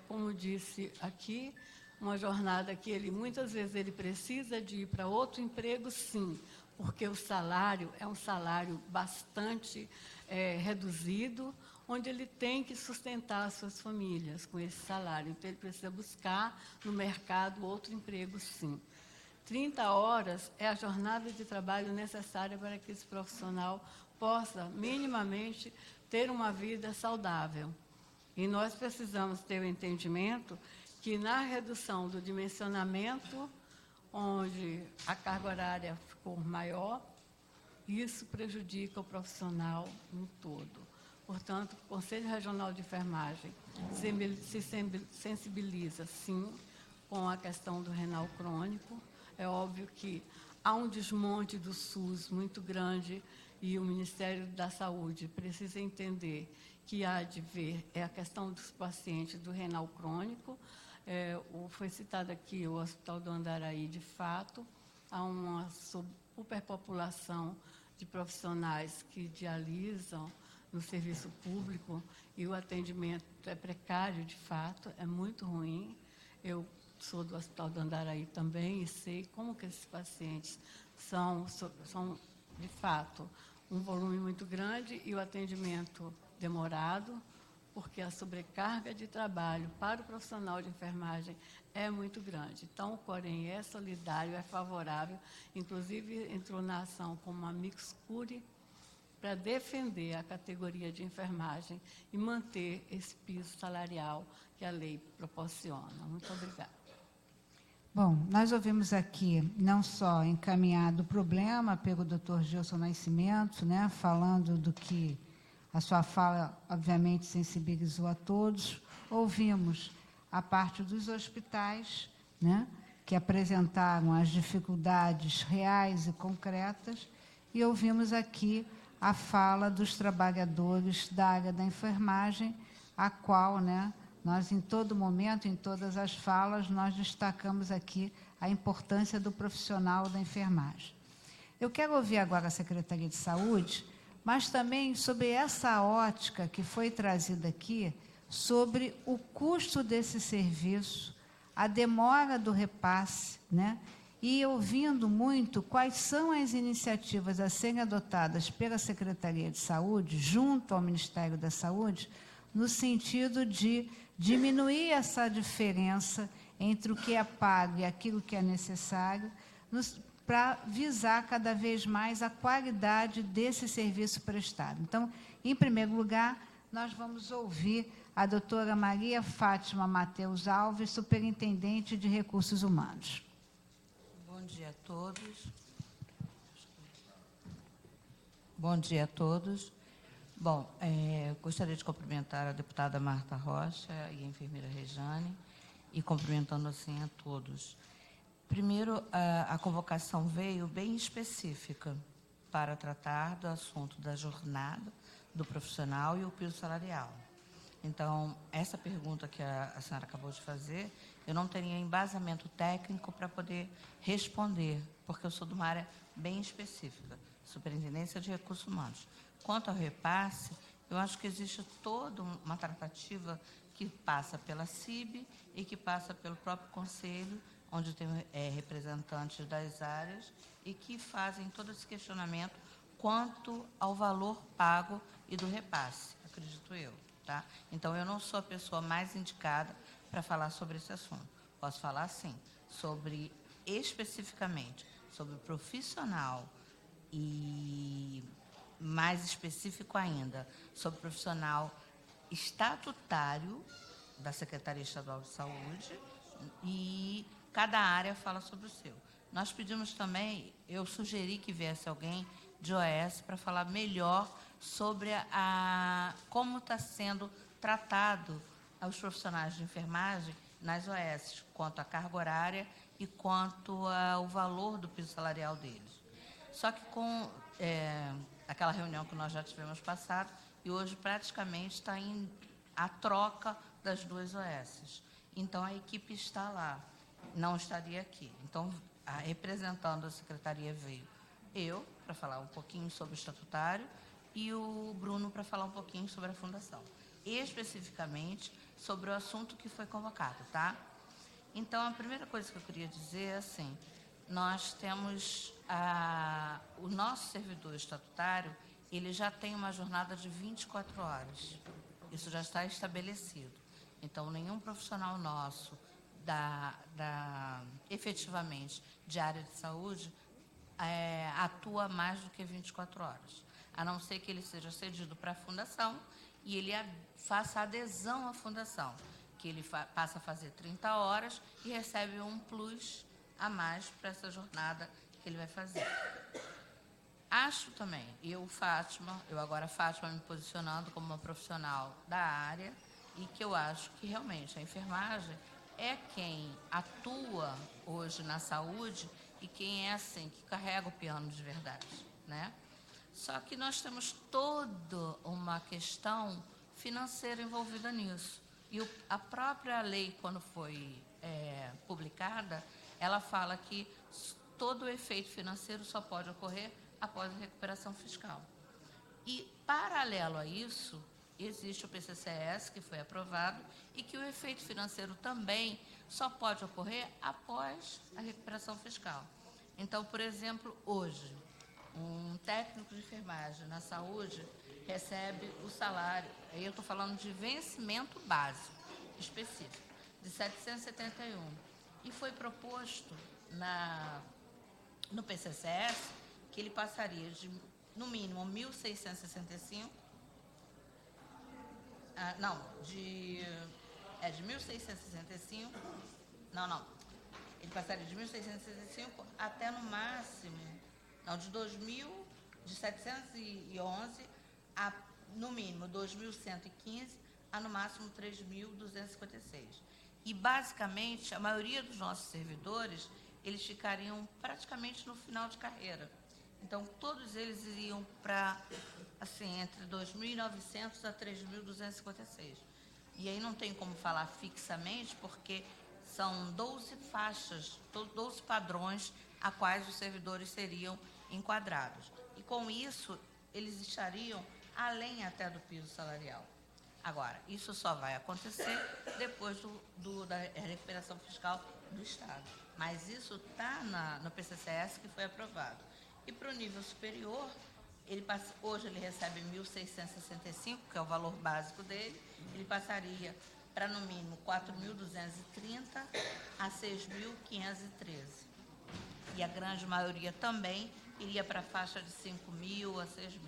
como disse aqui, uma jornada que ele muitas vezes ele precisa de ir para outro emprego, sim, porque o salário é um salário bastante reduzido, onde ele tem que sustentar as suas famílias com esse salário. Então, ele precisa buscar no mercado outro emprego, sim. 30 horas é a jornada de trabalho necessária para que esse profissional possa, minimamente, ter uma vida saudável. E nós precisamos ter o entendimento que, na redução do dimensionamento, onde a carga horária ficou maior, isso prejudica o profissional no todo. Portanto, o Conselho Regional de Enfermagem se sensibiliza, sim, com a questão do renal crônico. É óbvio que há um desmonte do SUS muito grande e o Ministério da Saúde precisa entender que há de ver a questão dos pacientes do renal crônico. Foi citado aqui o Hospital do Andaraí, de fato, há uma superpopulação de profissionais que dialisam no serviço público e o atendimento é precário, de fato, é muito ruim. Eu sou do Hospital do Andaraí também e sei como que esses pacientes são de fato, um volume muito grande e o atendimento demorado, porque a sobrecarga de trabalho para o profissional de enfermagem é muito grande. Então, o Corém é solidário, é favorável, inclusive entrou na ação como uma mixcure para defender a categoria de enfermagem e manter esse piso salarial que a lei proporciona. Muito obrigada. Bom, nós ouvimos aqui não só encaminhado o problema pelo Dr. Gilson Nascimento, né, falando do que a sua fala, obviamente, sensibilizou a todos. Ouvimos a parte dos hospitais, né, que apresentaram as dificuldades reais e concretas, e ouvimos aqui a fala dos trabalhadores da área da enfermagem, a qual, né, nós, em todo momento, em todas as falas, nós destacamos aqui a importância do profissional da enfermagem. Eu quero ouvir agora a Secretaria de Saúde, mas também sobre essa ótica que foi trazida aqui, sobre o custo desse serviço, a demora do repasse, né? E ouvindo muito quais são as iniciativas a serem adotadas pela Secretaria de Saúde, junto ao Ministério da Saúde, no sentido de diminuir essa diferença entre o que é pago e aquilo que é necessário, para visar cada vez mais a qualidade desse serviço prestado. Então, em primeiro lugar, nós vamos ouvir a doutora Maria Fátima Mateus Alves, superintendente de Recursos Humanos. Bom dia a todos. Bom dia a todos. Bom, gostaria de cumprimentar a deputada Marta Rocha e a enfermeira Rejane, e cumprimentando assim a todos. Primeiro, a convocação veio bem específica para tratar do assunto da jornada do profissional e o piso salarial. Então, essa pergunta que a senhora acabou de fazer, eu não teria embasamento técnico para poder responder, porque eu sou de uma área bem específica, Superintendência de Recursos Humanos. Quanto ao repasse, eu acho que existe toda uma tratativa que passa pela CIB e que passa pelo próprio Conselho, onde tem representantes das áreas e que fazem todo esse questionamento quanto ao valor pago e do repasse, acredito eu. Tá? Então, eu não sou a pessoa mais indicada para falar sobre esse assunto. Posso falar, sim, sobre, especificamente, sobre o profissional e, mais específico ainda, sobre o profissional estatutário da Secretaria Estadual de Saúde, e cada área fala sobre o seu. Nós pedimos também, eu sugeri que viesse alguém de OS para falar melhor sobre como está sendo tratado os profissionais de enfermagem nas OS, quanto à carga horária e quanto ao valor do piso salarial deles. Só que com aquela reunião que nós já tivemos passado, e hoje praticamente está a troca das duas OS. Então, a equipe está lá, não estaria aqui. Então, representando a secretaria veio eu, para falar um pouquinho sobre o estatutário, e o Bruno para falar um pouquinho sobre a fundação. Especificamente sobre o assunto que foi convocado, tá? Então, a primeira coisa que eu queria dizer é assim, nós temos o nosso servidor estatutário, ele já tem uma jornada de 24 horas. Isso já está estabelecido. Então, nenhum profissional nosso efetivamente de área de saúde atua mais do que 24 horas, a não ser que ele seja cedido para a fundação e ele faça adesão à fundação, que ele passa a fazer 30 horas e recebe um plus a mais para essa jornada que ele vai fazer. Acho também, Fátima me posicionando como uma profissional da área, e que eu acho que realmente a enfermagem é quem atua hoje na saúde e quem é assim, que carrega o piano de verdade, né? Só que nós temos toda uma questão financeira envolvida nisso. E a própria lei, quando foi publicada, ela fala que todo o efeito financeiro só pode ocorrer após a recuperação fiscal. E, paralelo a isso, existe o PCCS, que foi aprovado, e que o efeito financeiro também só pode ocorrer após a recuperação fiscal. Então, por exemplo, hoje, um técnico de enfermagem na saúde recebe o salário, aí eu estou falando de vencimento básico específico, de 771. E foi proposto no PCCS que ele passaria de, no mínimo, 1.665, de 1.665, ele passaria de 1.665 até no máximo, de 711 a, no mínimo, 2.115 a, no máximo, 3.256. E, basicamente, a maioria dos nossos servidores, eles ficariam praticamente no final de carreira. Então, todos eles iriam para, assim, entre 2.900 a 3.256. E aí não tem como falar fixamente, porque são 12 faixas, 12 padrões a quais os servidores seriam enquadrados. E, com isso, eles estariam além até do piso salarial. Agora, isso só vai acontecer depois da recuperação fiscal do Estado. Mas isso está no PCCS que foi aprovado. E para o nível superior, hoje ele recebe 1.665, que é o valor básico dele, ele passaria para, no mínimo, 4.230 a 6.513. E a grande maioria também iria para a faixa de 5.000 a 6.000.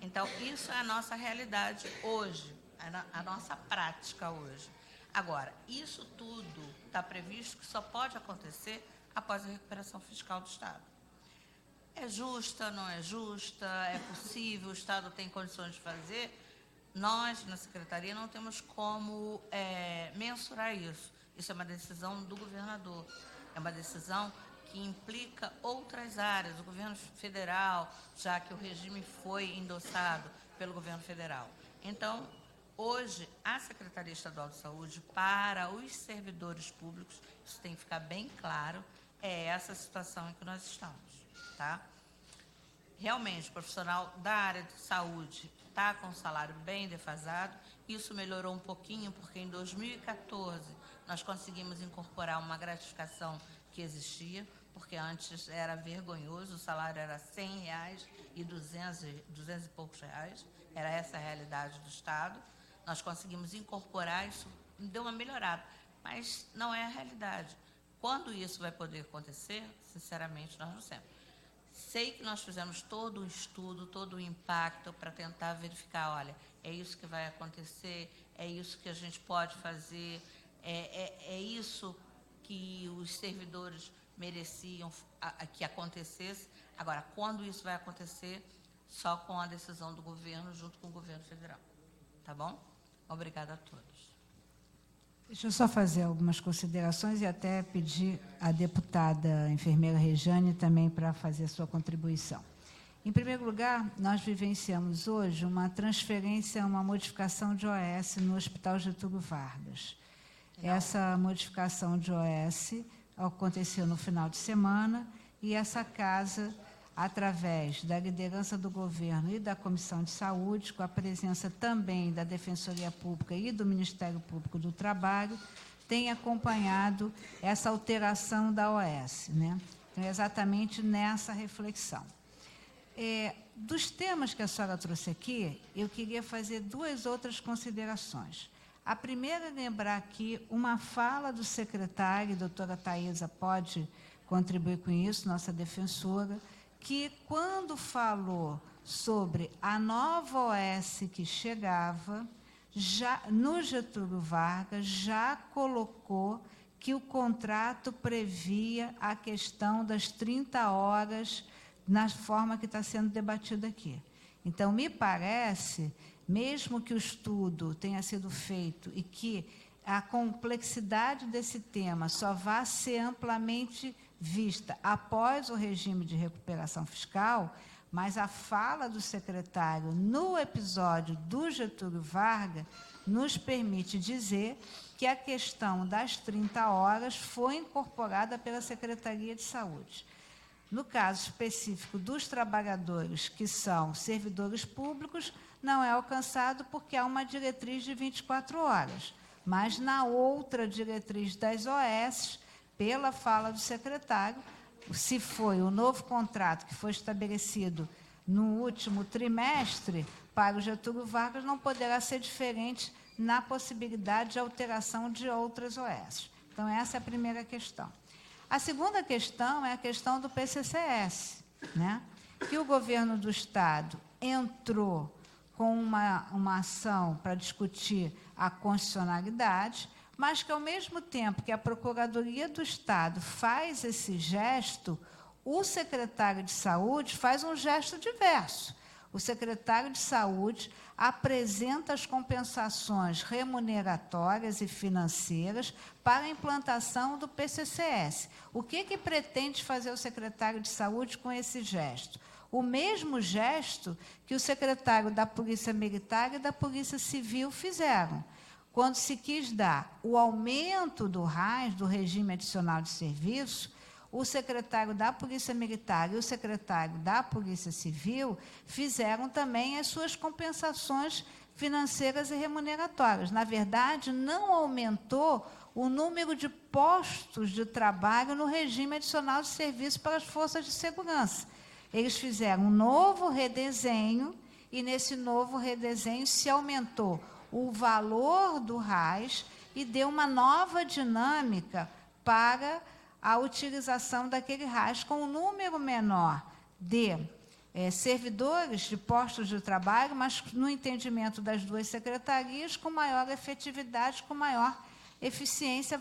Então, isso é a nossa realidade hoje, a nossa prática hoje. Agora, isso tudo está previsto que só pode acontecer após a recuperação fiscal do Estado. É justa, não é justa, é possível, o Estado tem condições de fazer? Nós, na Secretaria, não temos como mensurar isso. Isso é uma decisão do governador, é uma decisão que implica outras áreas, o governo federal, já que o regime foi endossado pelo governo federal. Então, hoje, a Secretaria Estadual de Saúde, para os servidores públicos, isso tem que ficar bem claro, é essa situação em que nós estamos, tá? Realmente, o profissional da área de saúde está com um salário bem defasado. Isso melhorou um pouquinho, porque em 2014 nós conseguimos incorporar uma gratificação que existia, porque antes era vergonhoso, o salário era R$100 e 200 e poucos reais, era essa a realidade do Estado. Nós conseguimos incorporar isso, deu uma melhorada, mas não é a realidade. Quando isso vai poder acontecer, sinceramente, nós não sabemos. Sei que nós fizemos todo o estudo, todo o impacto para tentar verificar, olha, é isso que vai acontecer, é isso que a gente pode fazer, é isso que os servidores mereciam que acontecesse. Agora, quando isso vai acontecer? Só com a decisão do governo, junto com o governo federal. Tá bom? Obrigada a todos. Deixa eu só fazer algumas considerações e até pedir à deputada enfermeira Rejane também para fazer a sua contribuição. Em primeiro lugar, nós vivenciamos hoje uma transferência, uma modificação de OS no Hospital Getúlio Vargas. Essa modificação de OS aconteceu no final de semana e essa casa, através da liderança do governo e da Comissão de Saúde, com a presença também da Defensoria Pública e do Ministério Público do Trabalho, tem acompanhado essa alteração da OS, né? Então, é exatamente nessa reflexão. Dos temas que a senhora trouxe aqui, eu queria fazer duas outras considerações. A primeira é lembrar aqui uma fala do secretário, a doutora Thaisa pode contribuir com isso, nossa defensora, que, quando falou sobre a nova OS que chegava, já no Getúlio Vargas, já colocou que o contrato previa a questão das 30 horas na forma que está sendo debatida aqui. Então, me parece, mesmo que o estudo tenha sido feito e que a complexidade desse tema só vá ser amplamente vista após o regime de recuperação fiscal, mas a fala do secretário no episódio do Getúlio Vargas nos permite dizer que a questão das 30 horas foi incorporada pela Secretaria de Saúde. No caso específico dos trabalhadores que são servidores públicos, não é alcançado porque há uma diretriz de 24 horas. Mas na outra diretriz das OS, pela fala do secretário, se foi o novo contrato que foi estabelecido no último trimestre, para o Getúlio Vargas não poderá ser diferente na possibilidade de alteração de outras OS. Então, essa é a primeira questão. A segunda questão é a questão do PCCS, né? Que o governo do Estado entrou com uma ação para discutir a constitucionalidade, mas que, ao mesmo tempo que a Procuradoria do Estado faz esse gesto, o secretário de Saúde faz um gesto diverso. O secretário de Saúde apresenta as compensações remuneratórias e financeiras para a implantação do PCCS. O que pretende fazer o secretário de Saúde com esse gesto? O mesmo gesto que o secretário da Polícia Militar e da Polícia Civil fizeram, quando se quis dar o aumento do RAS, do regime adicional de serviço. O secretário da Polícia Militar e o secretário da Polícia Civil fizeram também as suas compensações financeiras e remuneratórias. Na verdade, não aumentou o número de postos de trabalho no regime adicional de serviço para as forças de segurança. Eles fizeram um novo redesenho e, nesse novo redesenho, se aumentou o valor do RAS e deu uma nova dinâmica para a utilização daquele RAS com um número menor de servidores de postos de trabalho, mas, no entendimento das duas secretarias, com maior efetividade, com maior eficiência,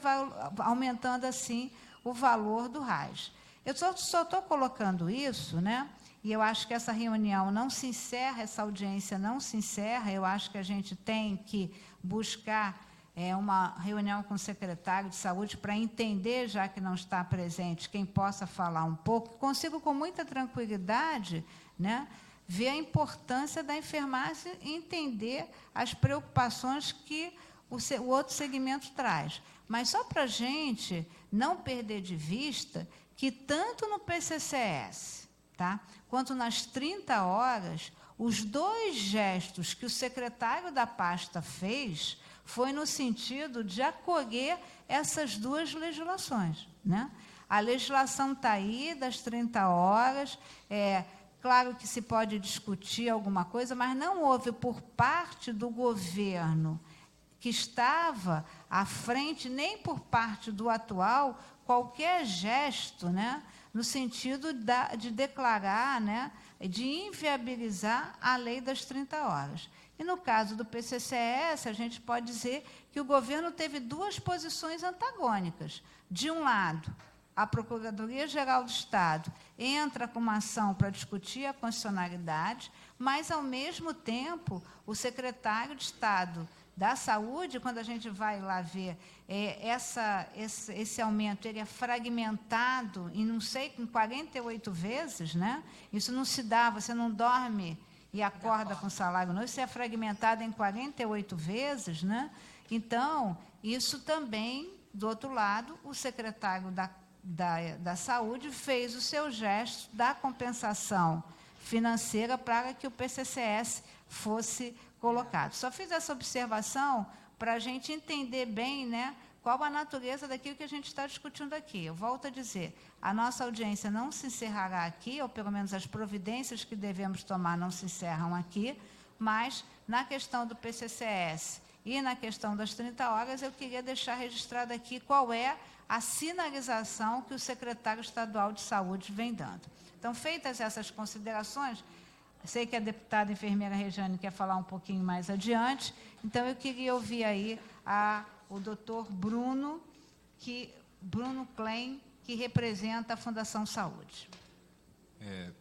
aumentando, assim, o valor do RAS. Eu só estou colocando isso, né? E eu acho que essa reunião não se encerra, essa audiência não se encerra. Eu acho que a gente tem que buscar uma reunião com o secretário de Saúde para entender, já que não está presente, quem possa falar um pouco. Consigo, com muita tranquilidade, né, ver a importância da enfermagem e entender as preocupações que o outro segmento traz. Mas só para a gente não perder de vista que, tanto no PCCS, tá, quanto nas 30 horas, os dois gestos que o secretário da pasta fez foi no sentido de acolher essas duas legislações, né? A legislação está aí, das 30 horas, claro que se pode discutir alguma coisa, mas não houve, por parte do governo que estava à frente, nem por parte do atual, qualquer gesto, né, no sentido de declarar, né, de inviabilizar a lei das 30 horas. E, no caso do PCCS, a gente pode dizer que o governo teve duas posições antagônicas. De um lado, a Procuradoria-Geral do Estado entra com uma ação para discutir a constitucionalidade, mas, ao mesmo tempo, o secretário de Estado da Saúde, quando a gente vai lá ver, esse aumento ele é fragmentado em, não sei, em 48 vezes, né? Isso não se dá, você não dorme e acorda com salário novo, isso é fragmentado em 48 vezes, né? Então, isso também, do outro lado, o secretário da Saúde fez o seu gesto da compensação financeira para que o PCCS fosse colocado. Só fiz essa observação para a gente entender bem, né, qual a natureza daquilo que a gente está discutindo aqui. Eu volto a dizer, a nossa audiência não se encerrará aqui, ou pelo menos as providências que devemos tomar não se encerram aqui, mas, na questão do PCCS e na questão das 30 horas, eu queria deixar registrado aqui qual é a sinalização que o secretário estadual de Saúde vem dando. Então, feitas essas considerações, sei que a deputada enfermeira Rejane quer falar um pouquinho mais adiante, então eu queria ouvir aí o doutor Bruno Klein, que representa a Fundação Saúde.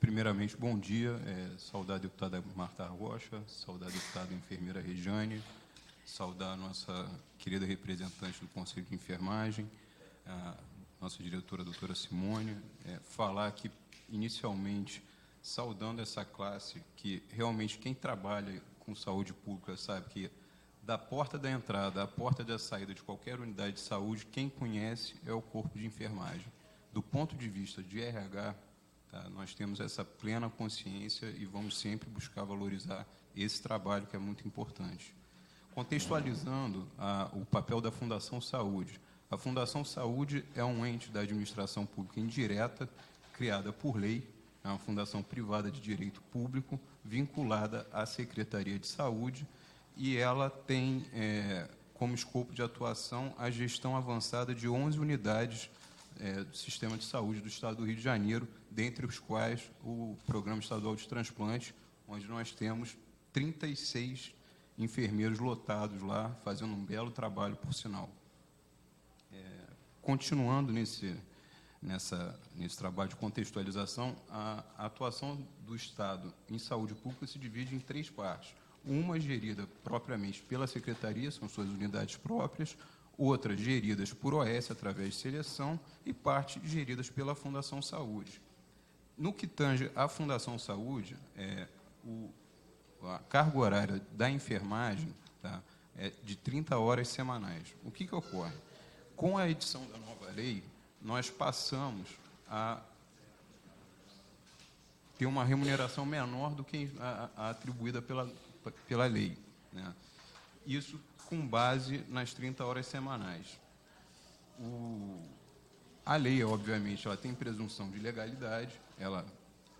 Primeiramente, bom dia. Saudar a deputada Marta Rocha, saudar a deputada enfermeira Rejane, saudar a nossa querida representante do Conselho de Enfermagem, a nossa diretora, a doutora Simone, falar que, inicialmente, saudando essa classe, que realmente quem trabalha com saúde pública sabe que da porta da entrada à porta da saída de qualquer unidade de saúde, quem conhece é o corpo de enfermagem. Do ponto de vista de RH, tá, nós temos essa plena consciência e vamos sempre buscar valorizar esse trabalho que é muito importante. Contextualizando o papel da Fundação Saúde, A Fundação Saúde é um ente da administração pública indireta, criada por lei, é uma fundação privada de direito público, vinculada à Secretaria de Saúde, e ela tem como escopo de atuação a gestão avançada de 11 unidades do Sistema de Saúde do Estado do Rio de Janeiro, dentre os quais o Programa Estadual de Transplante, onde nós temos 36 enfermeiros lotados lá, fazendo um belo trabalho, por sinal. Continuando nesse trabalho de contextualização, a atuação do Estado em saúde pública se divide em 3 partes. Uma gerida propriamente pela Secretaria, são suas unidades próprias, outras geridas por OS, através de seleção, e parte geridas pela Fundação Saúde. No que tange à Fundação Saúde, a carga horária da enfermagem, tá, é de 30 horas semanais. O que ocorre? Com a edição da nova lei, nós passamos a ter uma remuneração menor do que a atribuída pela lei, né? Isso com base nas 30 horas semanais. A lei, obviamente, ela tem presunção de legalidade, ela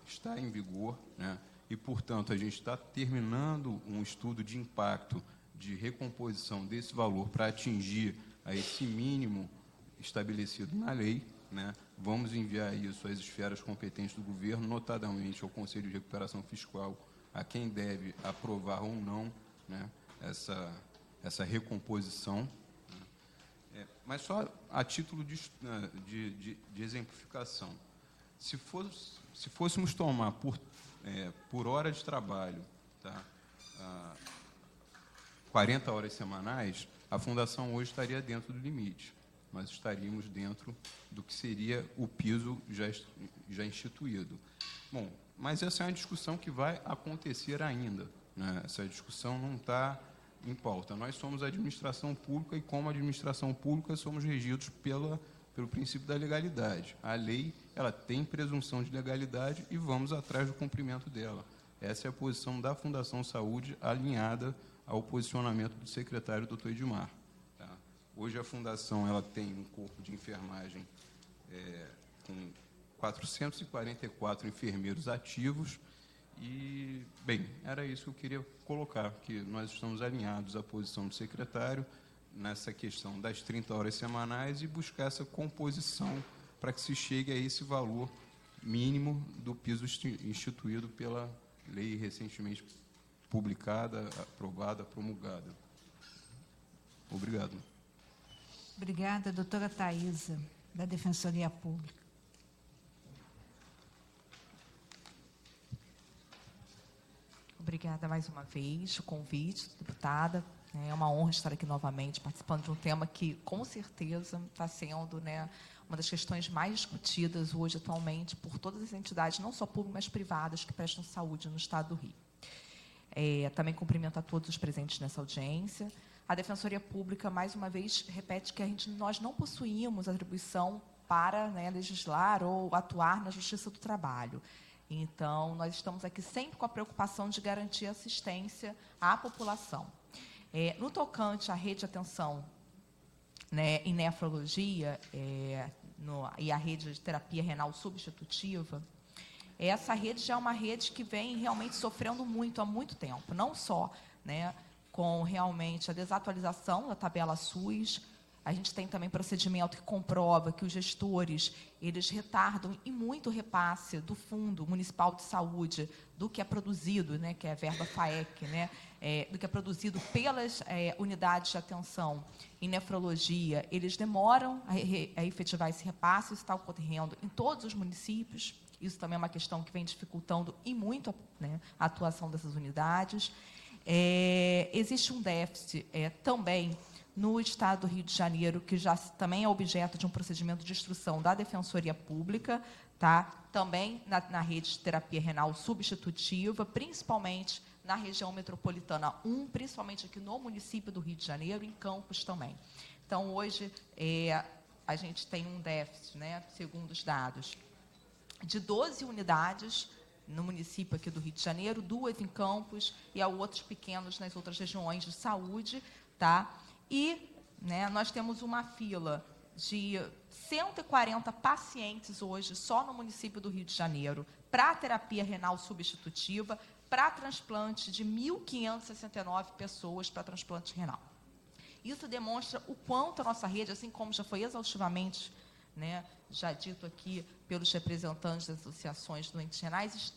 está em vigor, né? E, portanto, a gente está terminando um estudo de impacto de recomposição desse valor para atingir a esse mínimo estabelecido na lei, né? Vamos enviar isso às esferas competentes do governo, notadamente ao Conselho de Recuperação Fiscal, a quem deve aprovar ou não, né, essa recomposição. Mas só a título de exemplificação, se fôssemos tomar por hora de trabalho, tá, 40 horas semanais, a Fundação hoje estaria dentro do limite, mas estaríamos dentro do que seria o piso já instituído. Bom, mas essa é uma discussão que vai acontecer ainda, né? Essa discussão não está em pauta. Nós somos a administração pública e, como administração pública, somos regidos pelo princípio da legalidade. A lei, ela tem presunção de legalidade e vamos atrás do cumprimento dela. Essa é a posição da Fundação Saúde, alinhada ao posicionamento do secretário, Dr. Edmar. Tá? Hoje a Fundação ela tem um corpo de enfermagem com 444 enfermeiros ativos e, bem, era isso que eu queria colocar, que nós estamos alinhados à posição do secretário nessa questão das 30 horas semanais e buscar essa composição para que se chegue a esse valor mínimo do piso instituído pela lei recentemente publicada, aprovada, promulgada. Obrigado. Obrigada, doutora Thaisa, da Defensoria Pública. Obrigada mais uma vez, o convite, deputada. É uma honra estar aqui novamente, participando de um tema que, com certeza, está sendo, né, uma das questões mais discutidas hoje, atualmente, por todas as entidades, não só públicas, mas privadas, que prestam saúde no Estado do Rio. Também cumprimento a todos os presentes nessa audiência. A Defensoria Pública, mais uma vez, repete que nós não possuímos atribuição para, né, legislar ou atuar na Justiça do Trabalho. Então, nós estamos aqui sempre com a preocupação de garantir assistência à população. No tocante à rede de atenção, né, em nefrologia e a rede de terapia renal substitutiva, essa rede já é uma rede que vem realmente sofrendo muito há muito tempo, não só, né, com realmente a desatualização da tabela SUS. A gente tem também procedimento que comprova que os gestores, eles retardam e muito o repasse do Fundo Municipal de Saúde, do que é produzido, né, que é a verba FAEC, né, do que é produzido pelas unidades de atenção em nefrologia. Eles demoram a efetivar esse repasse, isso está ocorrendo em todos os municípios. Isso também é uma questão que vem dificultando e muito, né, a atuação dessas unidades. Existe um déficit também no Estado do Rio de Janeiro, que já também é objeto de um procedimento de instrução da Defensoria Pública, tá? Também na rede de terapia renal substitutiva, principalmente na região metropolitana 1, principalmente aqui no município do Rio de Janeiro, em Campos também. Então, hoje, a gente tem um déficit, né, segundo os dados, de 12 unidades no município aqui do Rio de Janeiro, 2 em Campos e há outros pequenos nas outras regiões de saúde, tá? E, né, nós temos uma fila de 140 pacientes hoje, só no município do Rio de Janeiro, para terapia renal substitutiva, para transplante de 1.569 pessoas para transplante renal. Isso demonstra o quanto a nossa rede, assim como já foi exaustivamente, né, já dito aqui pelos representantes das associações de doentes renais,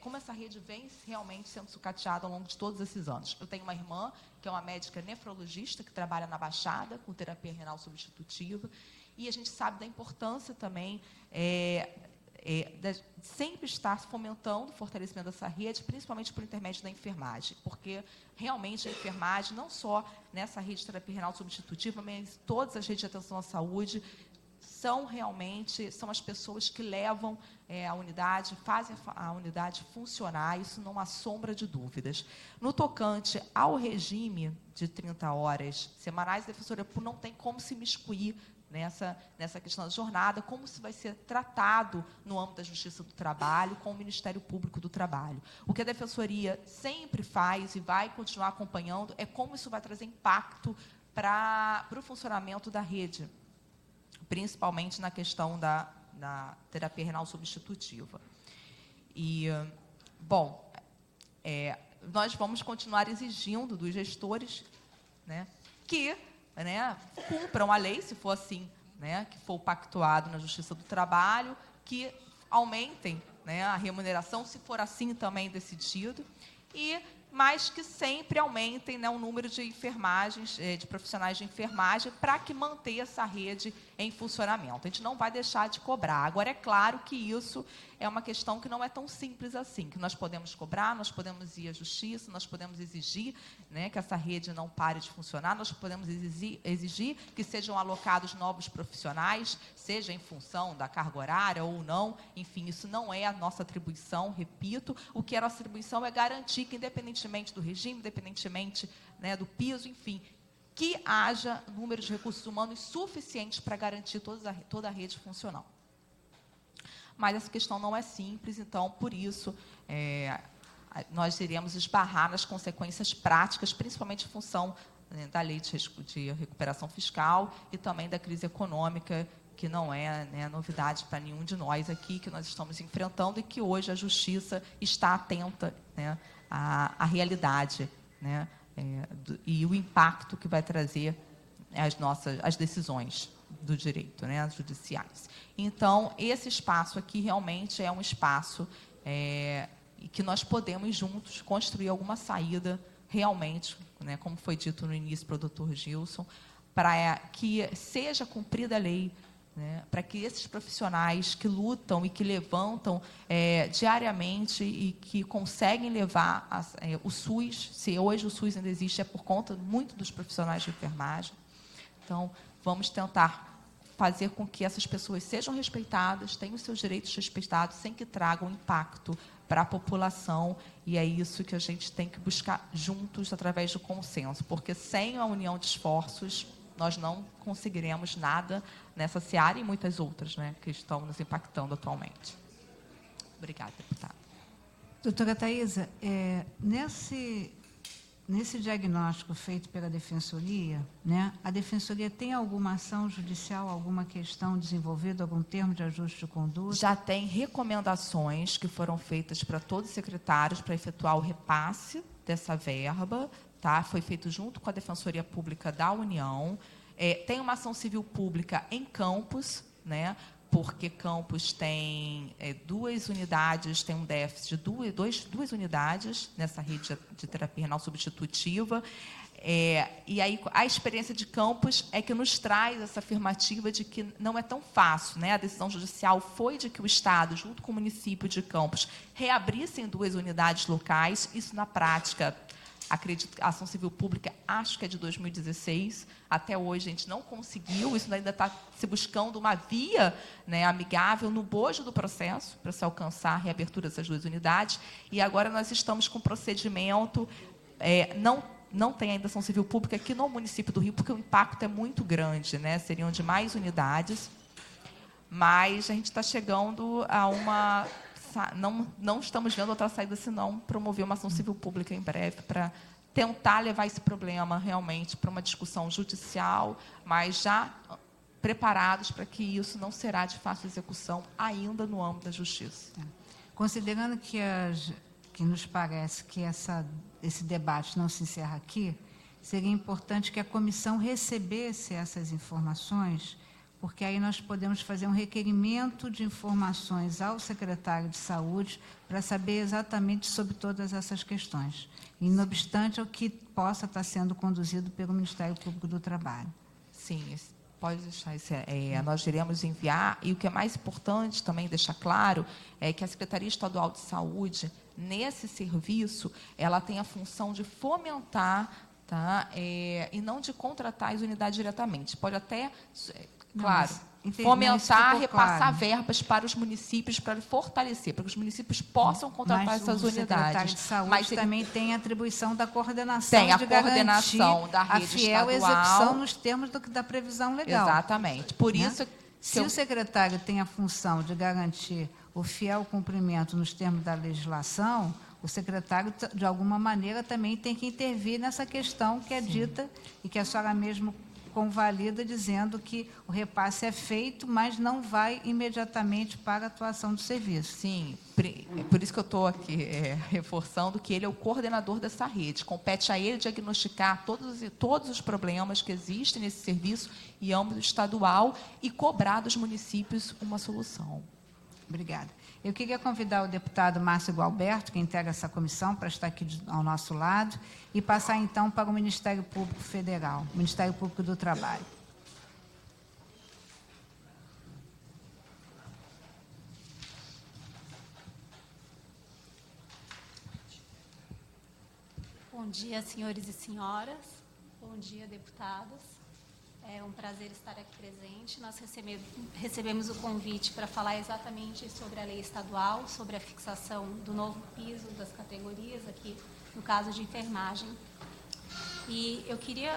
como essa rede vem realmente sendo sucateada ao longo de todos esses anos. Eu tenho uma irmã, que é uma médica nefrologista, que trabalha na Baixada, com terapia renal substitutiva, e a gente sabe da importância também de sempre estar fomentando o fortalecimento dessa rede, principalmente por intermédio da enfermagem, porque realmente a enfermagem, não só nessa rede de terapia renal substitutiva, mas todas as redes de atenção à saúde, são as pessoas que levam a unidade, fazem a unidade funcionar, isso não há sombra de dúvidas. No tocante ao regime de 30 horas semanais, a Defensoria Pública não tem como se miscuir nessa questão da jornada, como isso vai ser tratado no âmbito da Justiça do Trabalho, com o Ministério Público do Trabalho. O que a Defensoria sempre faz e vai continuar acompanhando é como isso vai trazer impacto para o funcionamento da rede, principalmente na questão da terapia renal substitutiva. E, bom, nós vamos continuar exigindo dos gestores, né, que cumpram a lei, se for assim, que for pactuado na Justiça do Trabalho, que aumentem a remuneração, se for assim também decidido, mas que sempre aumentem o número de enfermagens, de profissionais de enfermagem, para que mantenha essa rede em funcionamento. A gente não vai deixar de cobrar. Agora, é claro que isso é uma questão que não é tão simples assim, que nós podemos cobrar, nós podemos ir à Justiça, nós podemos exigir que essa rede não pare de funcionar, nós podemos exigir que sejam alocados novos profissionais, seja em função da carga horária ou não, enfim, isso não é a nossa atribuição, repito, o que é a nossa atribuição é garantir que, independentemente do regime, independentemente do piso, enfim, que haja número de recursos humanos suficientes para garantir toda a rede funcional. Mas essa questão não é simples, então, por isso, nós iremos esbarrar nas consequências práticas, principalmente em função da lei de recuperação fiscal e também da crise econômica, que não é novidade para nenhum de nós aqui, que nós estamos enfrentando e que hoje a Justiça está atenta à realidade, e o impacto que vai trazer as decisões do direito, judiciais. Então, esse espaço aqui realmente é um espaço que nós podemos juntos construir alguma saída realmente, como foi dito no início pelo Dr. Gilson, para que seja cumprida a lei, para que esses profissionais que lutam e que levantam diariamente e que conseguem levar o SUS, se hoje o SUS ainda existe, é por conta muito dos profissionais de enfermagem. Então, vamos tentar fazer com que essas pessoas sejam respeitadas, tenham os seus direitos respeitados, sem que tragam impacto para a população, e é isso que a gente tem que buscar juntos, através do consenso, porque sem a união de esforços, nós não conseguiremos nada nessa seara e muitas outras, que estão nos impactando atualmente. Obrigada, deputada. Doutora Thaisa, nesse diagnóstico feito pela Defensoria, a Defensoria tem alguma ação judicial, alguma questão desenvolvida, algum termo de ajuste de conduta? Já tem recomendações que foram feitas para todos os secretários para efetuar o repasse dessa verba, foi feito junto com a Defensoria Pública da União. Tem uma ação civil pública em Campos, porque Campos tem 2 unidades, tem um déficit de duas unidades nessa rede de terapia renal substitutiva. E aí a experiência de Campos é que nos traz essa afirmativa de que não é tão fácil. A decisão judicial foi de que o Estado, junto com o município de Campos, reabrissem 2 unidades locais. Isso, na prática, acredito que a ação civil pública, acho que é de 2016, até hoje a gente não conseguiu, isso ainda está se buscando uma via amigável no bojo do processo para se alcançar a reabertura dessas 2 unidades, e agora nós estamos com procedimento, não tem ainda ação civil pública aqui no município do Rio, porque o impacto é muito grande, seriam de mais unidades, mas a gente está chegando a uma... Não estamos vendo outra saída senão promover uma ação civil pública em breve para tentar levar esse problema realmente para uma discussão judicial, mas já preparados para que isso não será de fácil execução ainda no âmbito da Justiça. Considerando que nos parece que esse debate não se encerra aqui, seria importante que a comissão recebesse essas informações, porque aí nós podemos fazer um requerimento de informações ao secretário de Saúde para saber exatamente sobre todas essas questões, e não obstante ao que possa estar sendo conduzido pelo Ministério Público do Trabalho. Sim, pode deixar isso. Nós iremos enviar, e o que é mais importante também deixar claro é que a Secretaria Estadual de Saúde, nesse serviço, ela tem a função de fomentar, tá, e não de contratar as unidades diretamente. Pode até, claro, fomentar, repassar verbas para os municípios para fortalecer, para que os municípios possam contratar essas unidades. O secretário de Saúde mas também tem a atribuição da coordenação tem a de coordenação da rede a fiel estadual. Execução nos termos da previsão legal. Exatamente. Por isso, se o secretário tem a função de garantir o fiel cumprimento nos termos da legislação, o secretário, de alguma maneira, também tem que intervir nessa questão que é dita e que a senhora mesmo convalida, dizendo que o repasse é feito, mas não vai imediatamente para a atuação do serviço. Sim, por isso que eu estou aqui reforçando que ele é o coordenador dessa rede. Compete a ele diagnosticar todos os problemas que existem nesse serviço em âmbito estadual e cobrar dos municípios uma solução. Obrigada. Eu queria convidar o deputado Márcio Gualberto, que integra essa comissão, para estar aqui ao nosso lado, e passar, então, para o Ministério Público Federal, Ministério Público do Trabalho. Bom dia, senhores e senhoras. Bom dia, deputados. É um prazer estar aqui presente. Nós recebemos o convite para falar exatamente sobre a lei estadual, sobre a fixação do novo piso das categorias, aqui no caso de enfermagem. E eu queria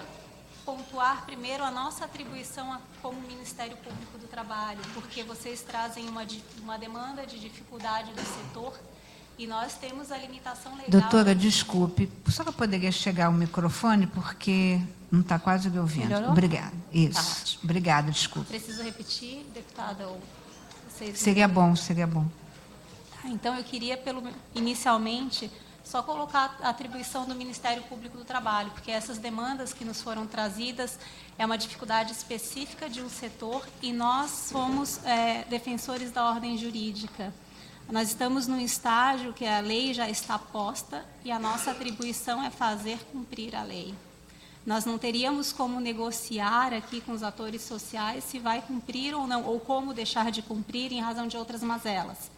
pontuar primeiro a nossa atribuição como Ministério Público do Trabalho, porque vocês trazem uma demanda de dificuldade do setor e nós temos a limitação legal... Doutora, desculpe, só poderia chegar ao microfone, porque não está quase me ouvindo. Melhorou? Obrigada. Isso. Tá. Obrigada, desculpe. Preciso repetir, deputada? Ou vocês seria bom, seria bom. Então, eu queria, inicialmente, só colocar a atribuição do Ministério Público do Trabalho, porque essas demandas que nos foram trazidas é uma dificuldade específica de um setor e nós somos defensores da ordem jurídica. Nós estamos num estágio que a lei já está posta e a nossa atribuição é fazer cumprir a lei. Nós não teríamos como negociar aqui com os atores sociais se vai cumprir ou não, ou como deixar de cumprir em razão de outras mazelas.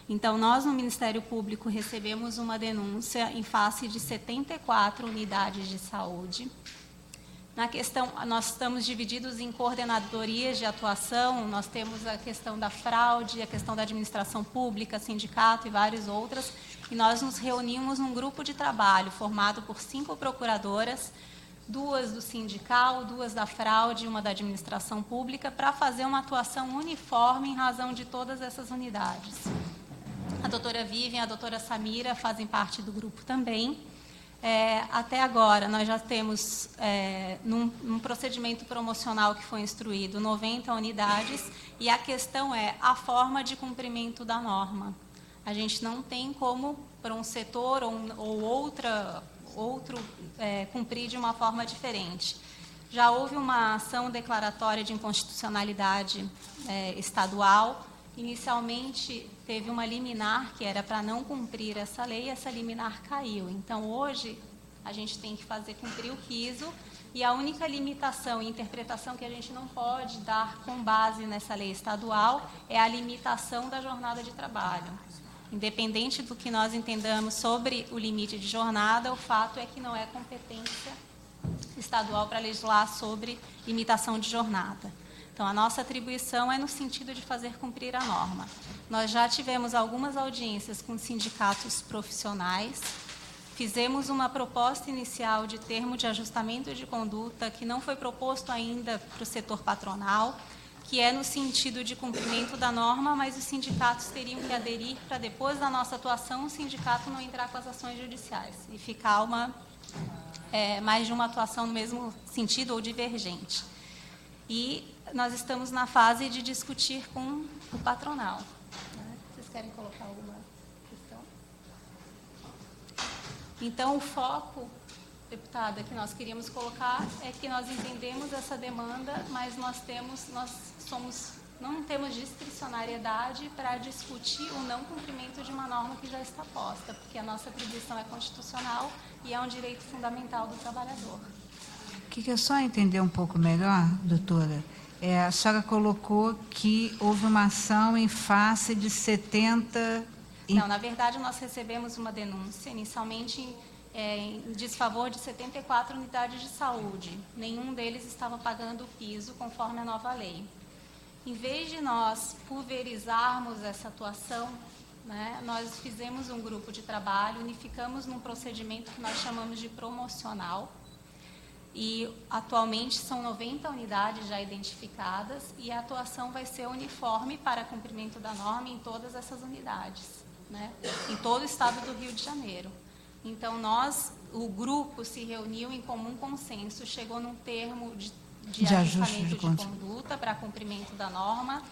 Então, nós no Ministério Público recebemos uma denúncia em face de 74 unidades de saúde. Na questão, nós estamos divididos em coordenadorias de atuação, nós temos a questão da fraude, a questão da administração pública, sindicato e várias outras, e nós nos reunimos num grupo de trabalho formado por 5 procuradoras, 2 do sindical, 2 da fraude e 1 da administração pública, para fazer uma atuação uniforme em razão de todas essas unidades. A doutora Vivian e a doutora Samira fazem parte do grupo também. Até agora, nós já temos, num procedimento promocional que foi instruído, 90 unidades, e a questão é a forma de cumprimento da norma. A gente não tem como, para um setor ou outro, cumprir de uma forma diferente. Já houve uma ação declaratória de inconstitucionalidade estadual. Inicialmente, teve uma liminar que era para não cumprir essa lei, e essa liminar caiu. Então, hoje, a gente tem que fazer cumprir o quiso, e a única limitação e interpretação que a gente não pode dar com base nessa lei estadual é a limitação da jornada de trabalho. Independente do que nós entendamos sobre o limite de jornada, o fato é que não é competência estadual para legislar sobre limitação de jornada. Então, a nossa atribuição é no sentido de fazer cumprir a norma. Nós já tivemos algumas audiências com sindicatos profissionais, fizemos uma proposta inicial de termo de ajustamento de conduta, que não foi proposto ainda para o setor patronal, que é no sentido de cumprimento da norma, mas os sindicatos teriam que aderir para, depois da nossa atuação, o sindicato não entrar com as ações judiciais e ficar mais de uma atuação no mesmo sentido ou divergente. E nós estamos na fase de discutir com o patronal. Vocês querem colocar alguma questão? Então, o foco, deputada, que nós queríamos colocar é que nós entendemos essa demanda, mas não temos discricionariedade para discutir o não cumprimento de uma norma que já está posta, porque a nossa atribuição é constitucional e é um direito fundamental do trabalhador. O que é só entender um pouco melhor, doutora? A senhora colocou que houve uma ação em face de 70... Não, na verdade, nós recebemos uma denúncia, inicialmente em desfavor de 74 unidades de saúde. Nenhum deles estava pagando o piso conforme a nova lei. Em vez de nós pulverizarmos essa atuação, né, nós fizemos um grupo de trabalho, unificamos num procedimento que nós chamamos de promocional, e atualmente são 90 unidades já identificadas e a atuação vai ser uniforme para cumprimento da norma em todas essas unidades, né, em todo o estado do Rio de Janeiro. Então, o grupo se reuniu em comum consenso, chegou num termo de ajustamento de conduta para cumprimento da norma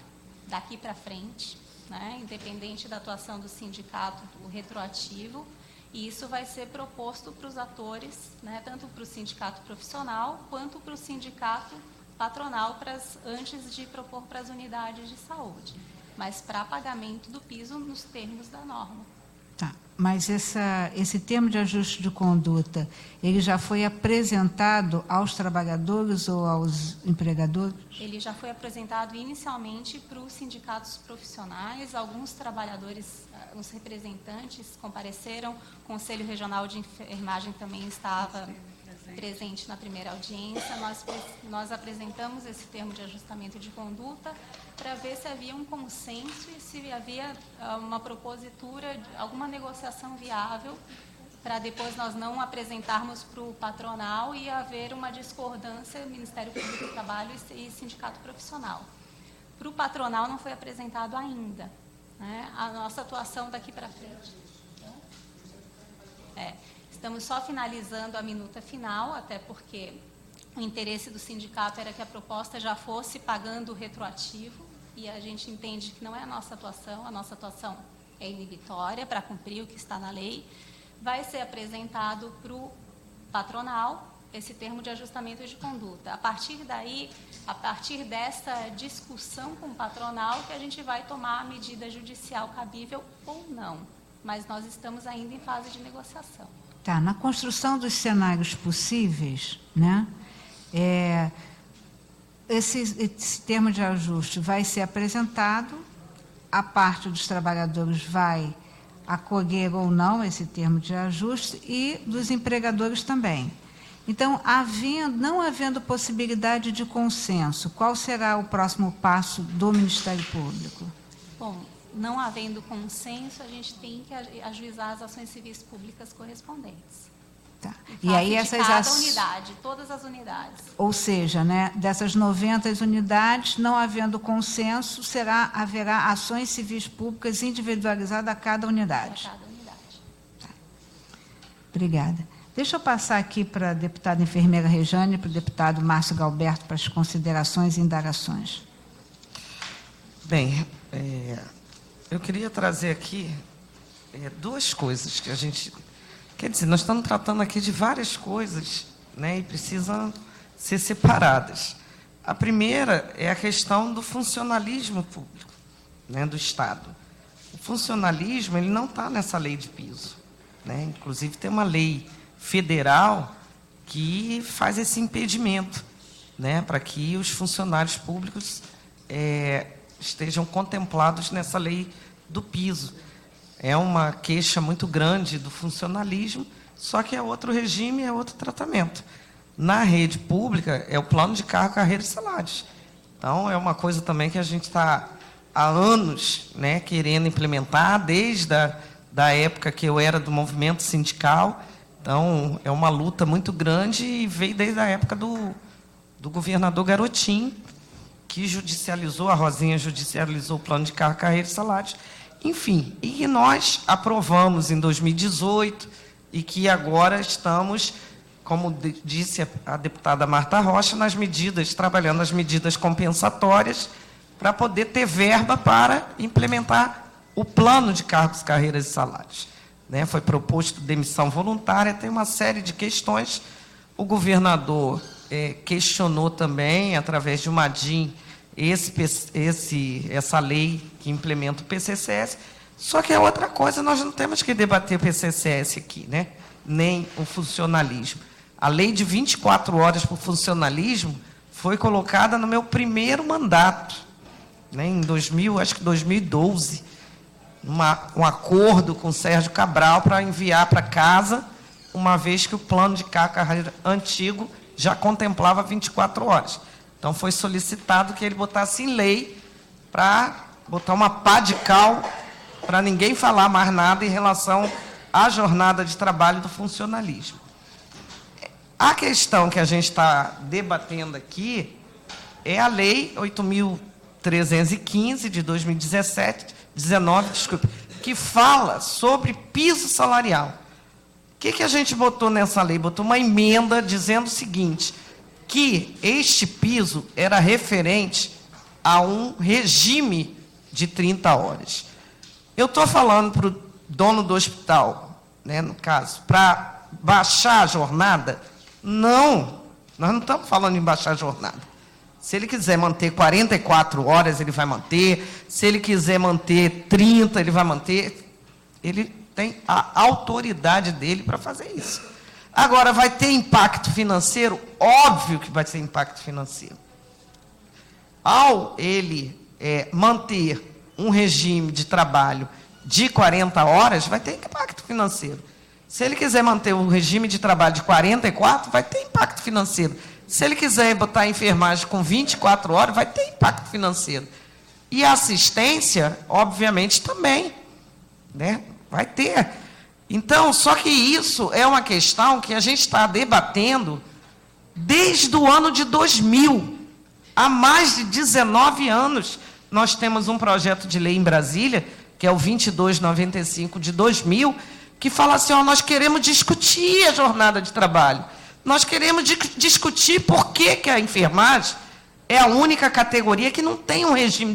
daqui para frente, né, independente da atuação do sindicato, o retroativo, e isso vai ser proposto para os atores, né, tanto para o sindicato profissional quanto para o sindicato patronal, antes de propor para as unidades de saúde, mas para pagamento do piso nos termos da norma. Tá, mas esse termo de ajuste de conduta, ele já foi apresentado aos trabalhadores ou aos empregadores? Ele já foi apresentado inicialmente para os sindicatos profissionais, alguns trabalhadores, os representantes compareceram, o Conselho Regional de Enfermagem também estava presente na primeira audiência. Nós apresentamos esse termo de ajustamento de conduta para ver se havia um consenso e se havia uma propositura, alguma negociação viável, para depois nós não apresentarmos para o patronal e haver uma discordância Ministério Público do Trabalho e Sindicato Profissional. Para o patronal não foi apresentado ainda, né, a nossa atuação daqui para frente. Estamos só finalizando a minuta final, até porque o interesse do sindicato era que a proposta já fosse pagando o retroativo, e a gente entende que não é a nossa atuação é inibitória para cumprir o que está na lei. Vai ser apresentado para o patronal esse termo de ajustamento de conduta. A partir daí, a partir dessa discussão com o patronal, que a gente vai tomar a medida judicial cabível ou não, mas nós estamos ainda em fase de negociação. Tá, na construção dos cenários possíveis, né, esse termo de ajuste vai ser apresentado, a parte dos trabalhadores vai acolher ou não esse termo de ajuste e dos empregadores também. Então, não havendo possibilidade de consenso, qual será o próximo passo do Ministério Público? Bom, não havendo consenso, a gente tem que ajuizar as ações civis públicas correspondentes. Tá. E aí cada unidade, todas as unidades. Ou seja, né, dessas 90 unidades, não havendo consenso, haverá ações civis públicas individualizadas a cada unidade. A cada unidade. Tá. Obrigada. Deixa eu passar aqui para a deputada enfermeira Rejane e para o deputado Márcio Galberto para as considerações e indagações. Bem, eu queria trazer aqui duas coisas que a gente... Quer dizer, nós estamos tratando aqui de várias coisas, né, e precisam ser separadas. A primeira é a questão do funcionalismo público, né, do Estado. O funcionalismo, ele não está nessa lei de piso, né? Inclusive, tem uma lei federal que faz esse impedimento, né, para que os funcionários públicos estejam contemplados nessa lei do piso. É uma queixa muito grande do funcionalismo, só que é outro regime, é outro tratamento. Na rede pública, é o plano de cargo, carreira e salários. Então, é uma coisa também que a gente está há anos, né, querendo implementar, desde da época que eu era do movimento sindical. Então, é uma luta muito grande e veio desde a época do governador Garotinho, que judicializou, a Rosinha judicializou o plano de cargo, carreira e salários. Enfim, e que nós aprovamos em 2018 e que agora estamos como disse a deputada Marta Rocha, trabalhando nas medidas compensatórias, para poder ter verba para implementar o plano de cargos, carreiras e salários. Né? Foi proposto demissão voluntária, tem uma série de questões. O governador questionou também, através de uma DIN, essa lei que implementa o PCCS. Só que é outra coisa, nós não temos que debater o PCCS aqui, né? Nem o funcionalismo. A lei de 24 horas para o funcionalismo foi colocada no meu primeiro mandato, né? Em 2012, um acordo com o Sérgio Cabral para enviar para casa, uma vez que o plano de carreira antigo já contemplava 24 horas. Então, foi solicitado que ele botasse em lei para botar uma pá de cal para ninguém falar mais nada em relação à jornada de trabalho do funcionalismo. A questão que a gente está debatendo aqui é a Lei 8.315, de 2019, que fala sobre piso salarial. O que a gente botou nessa lei? Botou uma emenda dizendo o seguinte, que este piso era referente a um regime de 30 horas. Eu estou falando para o dono do hospital, né, no caso, para baixar a jornada? Não, nós não estamos falando em baixar a jornada. Se ele quiser manter 44 horas, ele vai manter. Se ele quiser manter 30, ele vai manter. Ele tem a autoridade dele para fazer isso. Agora, vai ter impacto financeiro? Óbvio que vai ter impacto financeiro. Ao ele manter um regime de trabalho de 40 horas, vai ter impacto financeiro. Se ele quiser manter um regime de trabalho de 44, vai ter impacto financeiro. Se ele quiser botar a enfermagem com 24 horas, vai ter impacto financeiro. E a assistência, obviamente, também, né? Vai ter. Então, só que isso é uma questão que a gente está debatendo desde o ano de 2000. Há mais de 19 anos, nós temos um projeto de lei em Brasília, que é o 2295 de 2000, que fala assim, ó, nós queremos discutir a jornada de trabalho. Nós queremos discutir por que a enfermagem é a única categoria que não tem um regime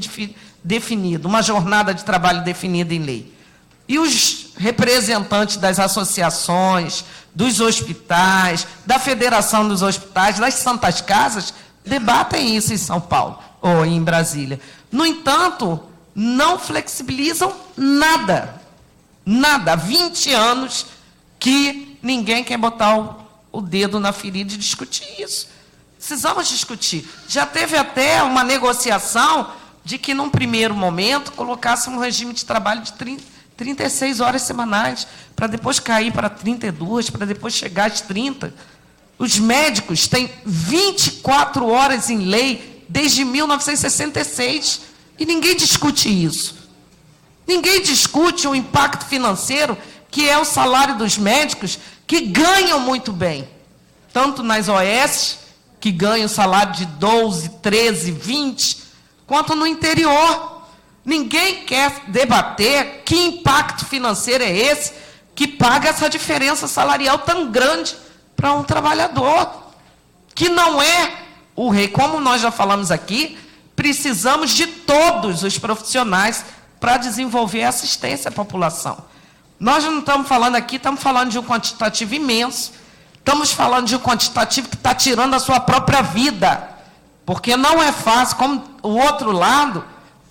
definido, uma jornada de trabalho definida em lei. E os representantes das associações, dos hospitais, da Federação dos Hospitais, das Santas Casas, debatem isso em São Paulo, ou em Brasília. No entanto, não flexibilizam nada. Nada. Há 20 anos que ninguém quer botar o dedo na ferida e discutir isso. Precisamos discutir. Já teve até uma negociação de que, num primeiro momento, colocasse um regime de trabalho de 36 horas semanais, para depois cair para 32, para depois chegar às 30. Os médicos têm 24 horas em lei desde 1966, e ninguém discute isso. Ninguém discute o impacto financeiro, que é o salário dos médicos, que ganham muito bem, tanto nas OS, que ganham salário de 12, 13, 20, quanto no interior. Ninguém quer debater que impacto financeiro é esse que paga essa diferença salarial tão grande para um trabalhador, que não é o rei. Como nós já falamos aqui, precisamos de todos os profissionais para desenvolver a assistência à população. Nós não estamos falando aqui, estamos falando de um quantitativo imenso, estamos falando de um quantitativo que está tirando a sua própria vida, porque não é fácil, como o outro lado,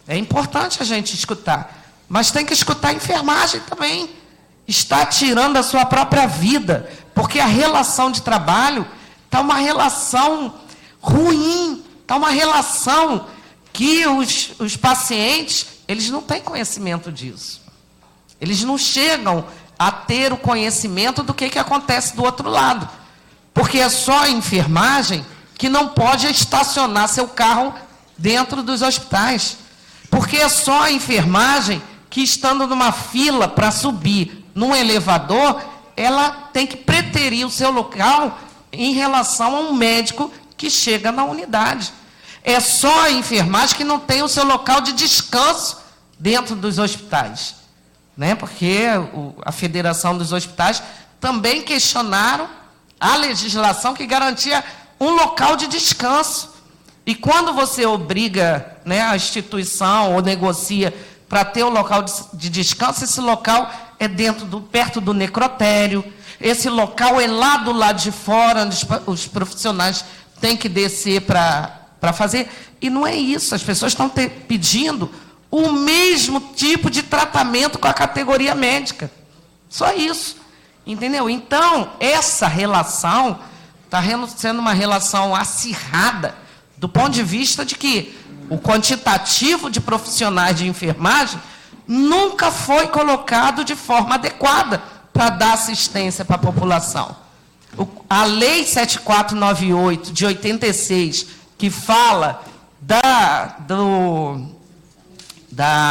é importante a gente escutar, mas tem que escutar a enfermagem também. Está tirando a sua própria vida, porque a relação de trabalho está uma relação ruim, está uma relação que os pacientes, eles não têm conhecimento disso. Eles não chegam a ter o conhecimento do que acontece do outro lado, porque é só a enfermagem que não pode estacionar seu carro dentro dos hospitais, porque é só a enfermagem que, estando numa fila para subir num elevador, ela tem que preterir o seu local em relação a um médico que chega na unidade. É só a enfermagem que não tem o seu local de descanso dentro dos hospitais, né? Porque a Federação dos Hospitais também questionaram a legislação que garantia um local de descanso. E quando você obriga, né, a instituição ou negocia para ter o local de descanso, esse local é perto do necrotério, esse local é lá do lado de fora, onde os profissionais têm que descer para fazer. E não é isso, as pessoas estão pedindo o mesmo tipo de tratamento com a categoria médica. Só isso, entendeu? Então, essa relação está sendo uma relação acirrada, do ponto de vista de que o quantitativo de profissionais de enfermagem nunca foi colocado de forma adequada para dar assistência para a população. A Lei 7498, de 86, que fala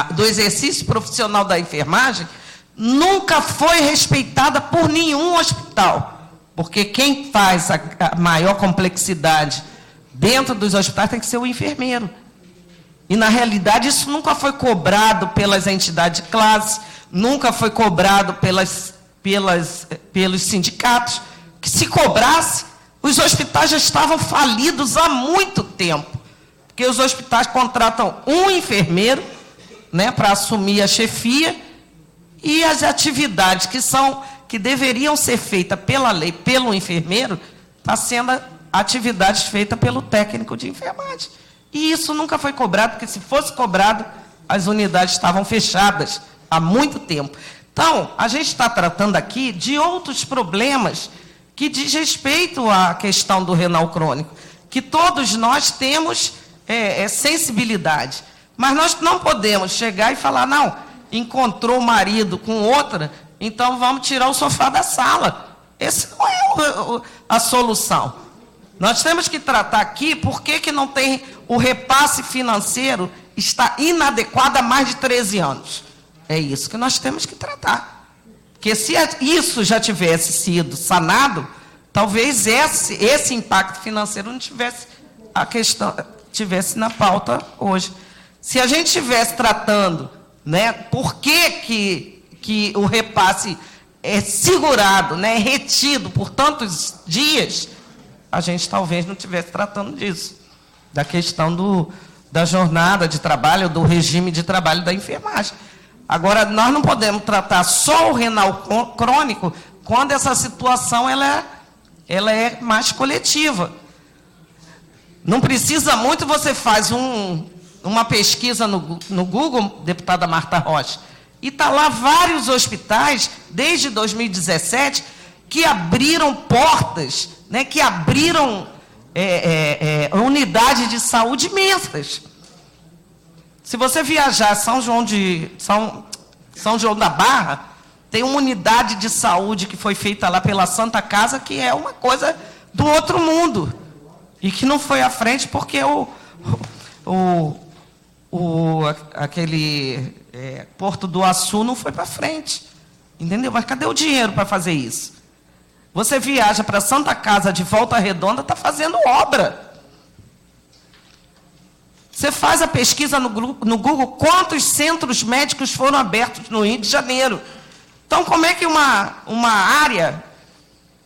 do exercício profissional da enfermagem, nunca foi respeitada por nenhum hospital, porque quem faz a maior complexidade dentro dos hospitais tem que ser o enfermeiro. E, na realidade, isso nunca foi cobrado pelas entidades de classe, nunca foi cobrado pelos sindicatos, que se cobrasse, os hospitais já estavam falidos há muito tempo, porque os hospitais contratam um enfermeiro, né, para assumir a chefia, e as atividades que deveriam ser feitas pela lei, pelo enfermeiro, está sendo atividades feitas pelo técnico de enfermagem. E isso nunca foi cobrado, porque se fosse cobrado, as unidades estavam fechadas há muito tempo. Então, a gente está tratando aqui de outros problemas que diz respeito à questão do renal crônico, que todos nós temos sensibilidade. Mas nós não podemos chegar e falar, não, encontrou o marido com outra, então vamos tirar o sofá da sala. Essa não é a solução. Nós temos que tratar aqui por que não tem o repasse financeiro, está inadequado há mais de 13 anos. É isso que nós temos que tratar. Porque se isso já tivesse sido sanado, talvez esse impacto financeiro não tivesse tivesse na pauta hoje. Se a gente estivesse tratando, né, por que o repasse é segurado, né, retido por tantos dias, a gente talvez não estivesse tratando disso, da questão da jornada de trabalho, do regime de trabalho da enfermagem. Agora, nós não podemos tratar só o renal crônico quando essa situação ela é mais coletiva. Não precisa muito, você faz uma pesquisa no Google, deputada Marta Rocha, e está lá vários hospitais, desde 2017, que abriram portas, né, que abriram unidades de saúde imensas. Se você viajar a São João da Barra, tem uma unidade de saúde que foi feita lá pela Santa Casa, que é uma coisa do outro mundo. E que não foi à frente porque aquele Porto do Açu não foi para frente. Entendeu? Mas cadê o dinheiro para fazer isso? Você viaja para Santa Casa de Volta Redonda, está fazendo obra. Você faz a pesquisa no Google, quantos centros médicos foram abertos no Rio de Janeiro. Então, como é que uma área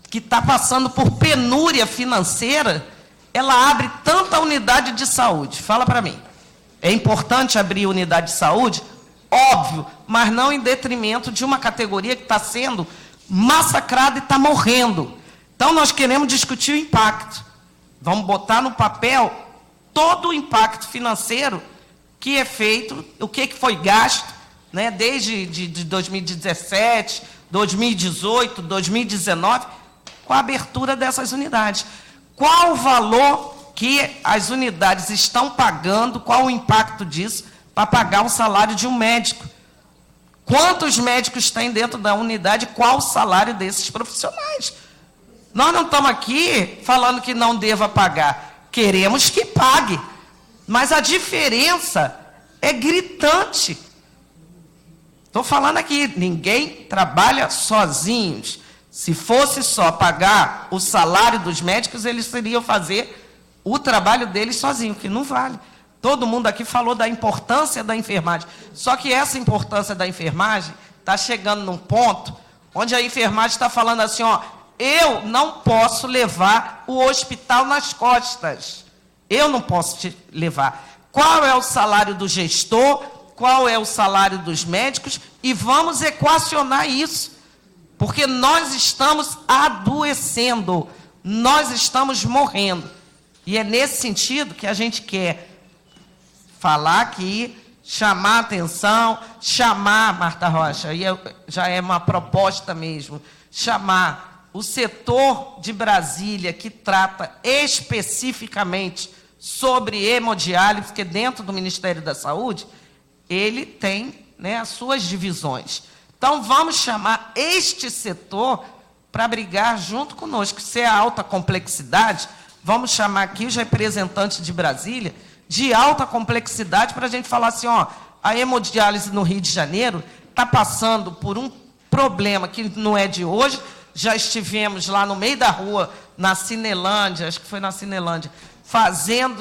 que está passando por penúria financeira, ela abre tanta unidade de saúde? Fala para mim. É importante abrir unidade de saúde? Óbvio, mas não em detrimento de uma categoria que está sendo massacrada e está morrendo. Então, nós queremos discutir o impacto. Vamos botar no papel todo o impacto financeiro que é feito, o que foi gasto, né, desde de 2017, 2018, 2019, com a abertura dessas unidades. Qual o valor que as unidades estão pagando, qual o impacto disso para pagar o salário de um médico? Quantos médicos tem dentro da unidade, qual o salário desses profissionais? Nós não estamos aqui falando que não deva pagar. Queremos que pague, mas a diferença é gritante. Estou falando aqui, ninguém trabalha sozinhos. Se fosse só pagar o salário dos médicos, eles iriam fazer o trabalho deles sozinhos, que não vale. Todo mundo aqui falou da importância da enfermagem. Só que essa importância da enfermagem está chegando num ponto onde a enfermagem está falando assim, ó, eu não posso levar o hospital nas costas. Eu não posso te levar. Qual é o salário do gestor? Qual é o salário dos médicos? E vamos equacionar isso. Porque nós estamos adoecendo. Nós estamos morrendo. E é nesse sentido que a gente quer falar aqui, chamar a atenção, chamar, Marta Rocha, e já é uma proposta mesmo, chamar o setor de Brasília que trata especificamente sobre hemodiálise, porque dentro do Ministério da Saúde, ele tem, né, as suas divisões. Então, vamos chamar este setor para brigar junto conosco. Se é alta complexidade, vamos chamar aqui os representantes de Brasília de alta complexidade para a gente falar assim, ó, a hemodiálise no Rio de Janeiro está passando por um problema que não é de hoje. Já estivemos lá no meio da rua, na Cinelândia, acho que foi na Cinelândia,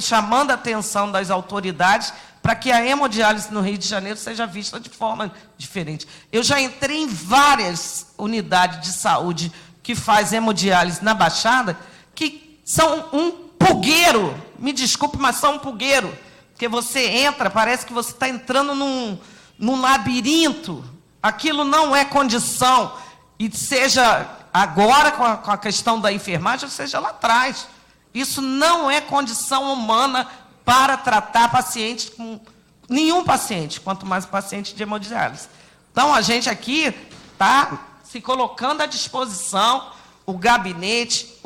chamando a atenção das autoridades para que a hemodiálise no Rio de Janeiro seja vista de forma diferente. Eu já entrei em várias unidades de saúde que faz hemodiálise na Baixada, que são um pulgueiro, me desculpe, mas são um pulgueiro, porque você entra, parece que você está entrando num labirinto, aquilo não é condição, e seja agora com a questão da enfermagem, ou seja lá atrás, isso não é condição humana para tratar pacientes com nenhum paciente, quanto mais paciente de hemodiálise. Então, a gente aqui está se colocando à disposição, o gabinete,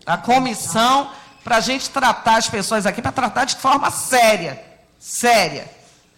a comissão, para a gente tratar as pessoas aqui, para tratar de forma séria,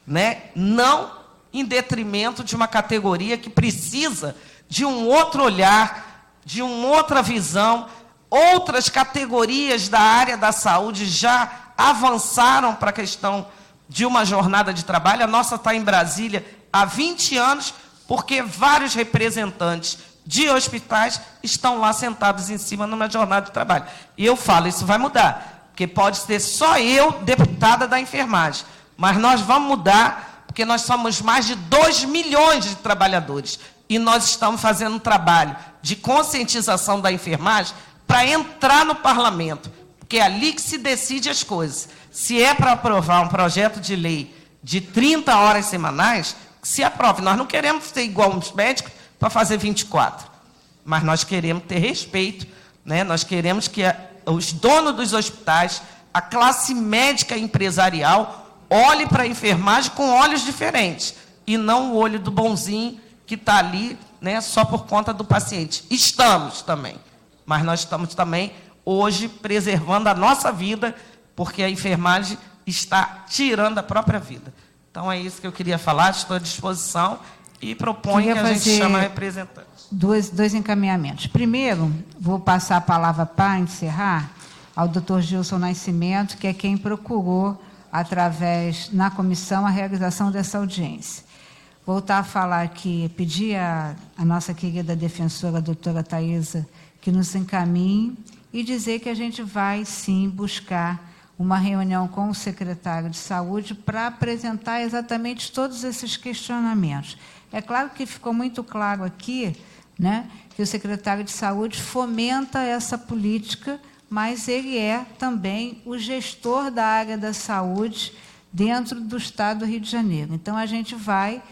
né? Não em detrimento de uma categoria que precisa de um outro olhar, de uma outra visão. Outras categorias da área da saúde já avançaram para a questão de uma jornada de trabalho. A nossa está em Brasília há 20 anos, porque vários representantes de hospitais estão lá sentados em cima numa jornada de trabalho. E eu falo, isso vai mudar, porque pode ser só eu, deputada da enfermagem, mas nós vamos mudar, porque nós somos mais de 2 milhões de trabalhadores, e nós estamos fazendo um trabalho de conscientização da enfermagem para entrar no parlamento, porque é ali que se decide as coisas. Se é para aprovar um projeto de lei de 30 horas semanais, se aprove. Nós não queremos ser igual aos médicos para fazer 24, mas nós queremos ter respeito, né? Nós queremos que os donos dos hospitais, a classe médica empresarial, olhe para a enfermagem com olhos diferentes, e não o olho do bonzinho que está ali, né, só por conta do paciente. Estamos também. Mas nós estamos também, hoje, preservando a nossa vida, porque a enfermagem está tirando a própria vida. Então, é isso que eu queria falar, estou à disposição e proponho que a gente chame a representante. Dois encaminhamentos. Primeiro, vou passar a palavra para encerrar ao Dr. Gilson Nascimento, que é quem procurou, na comissão, a realização dessa audiência. Voltar a falar aqui, pedir a nossa querida defensora, a doutora Thaisa, que nos encaminhe e dizer que a gente vai, sim, buscar uma reunião com o secretário de Saúde para apresentar exatamente todos esses questionamentos. É claro que ficou muito claro aqui, né, que o secretário de Saúde fomenta essa política, mas ele é também o gestor da área da saúde dentro do Estado do Rio de Janeiro. Então, a gente vai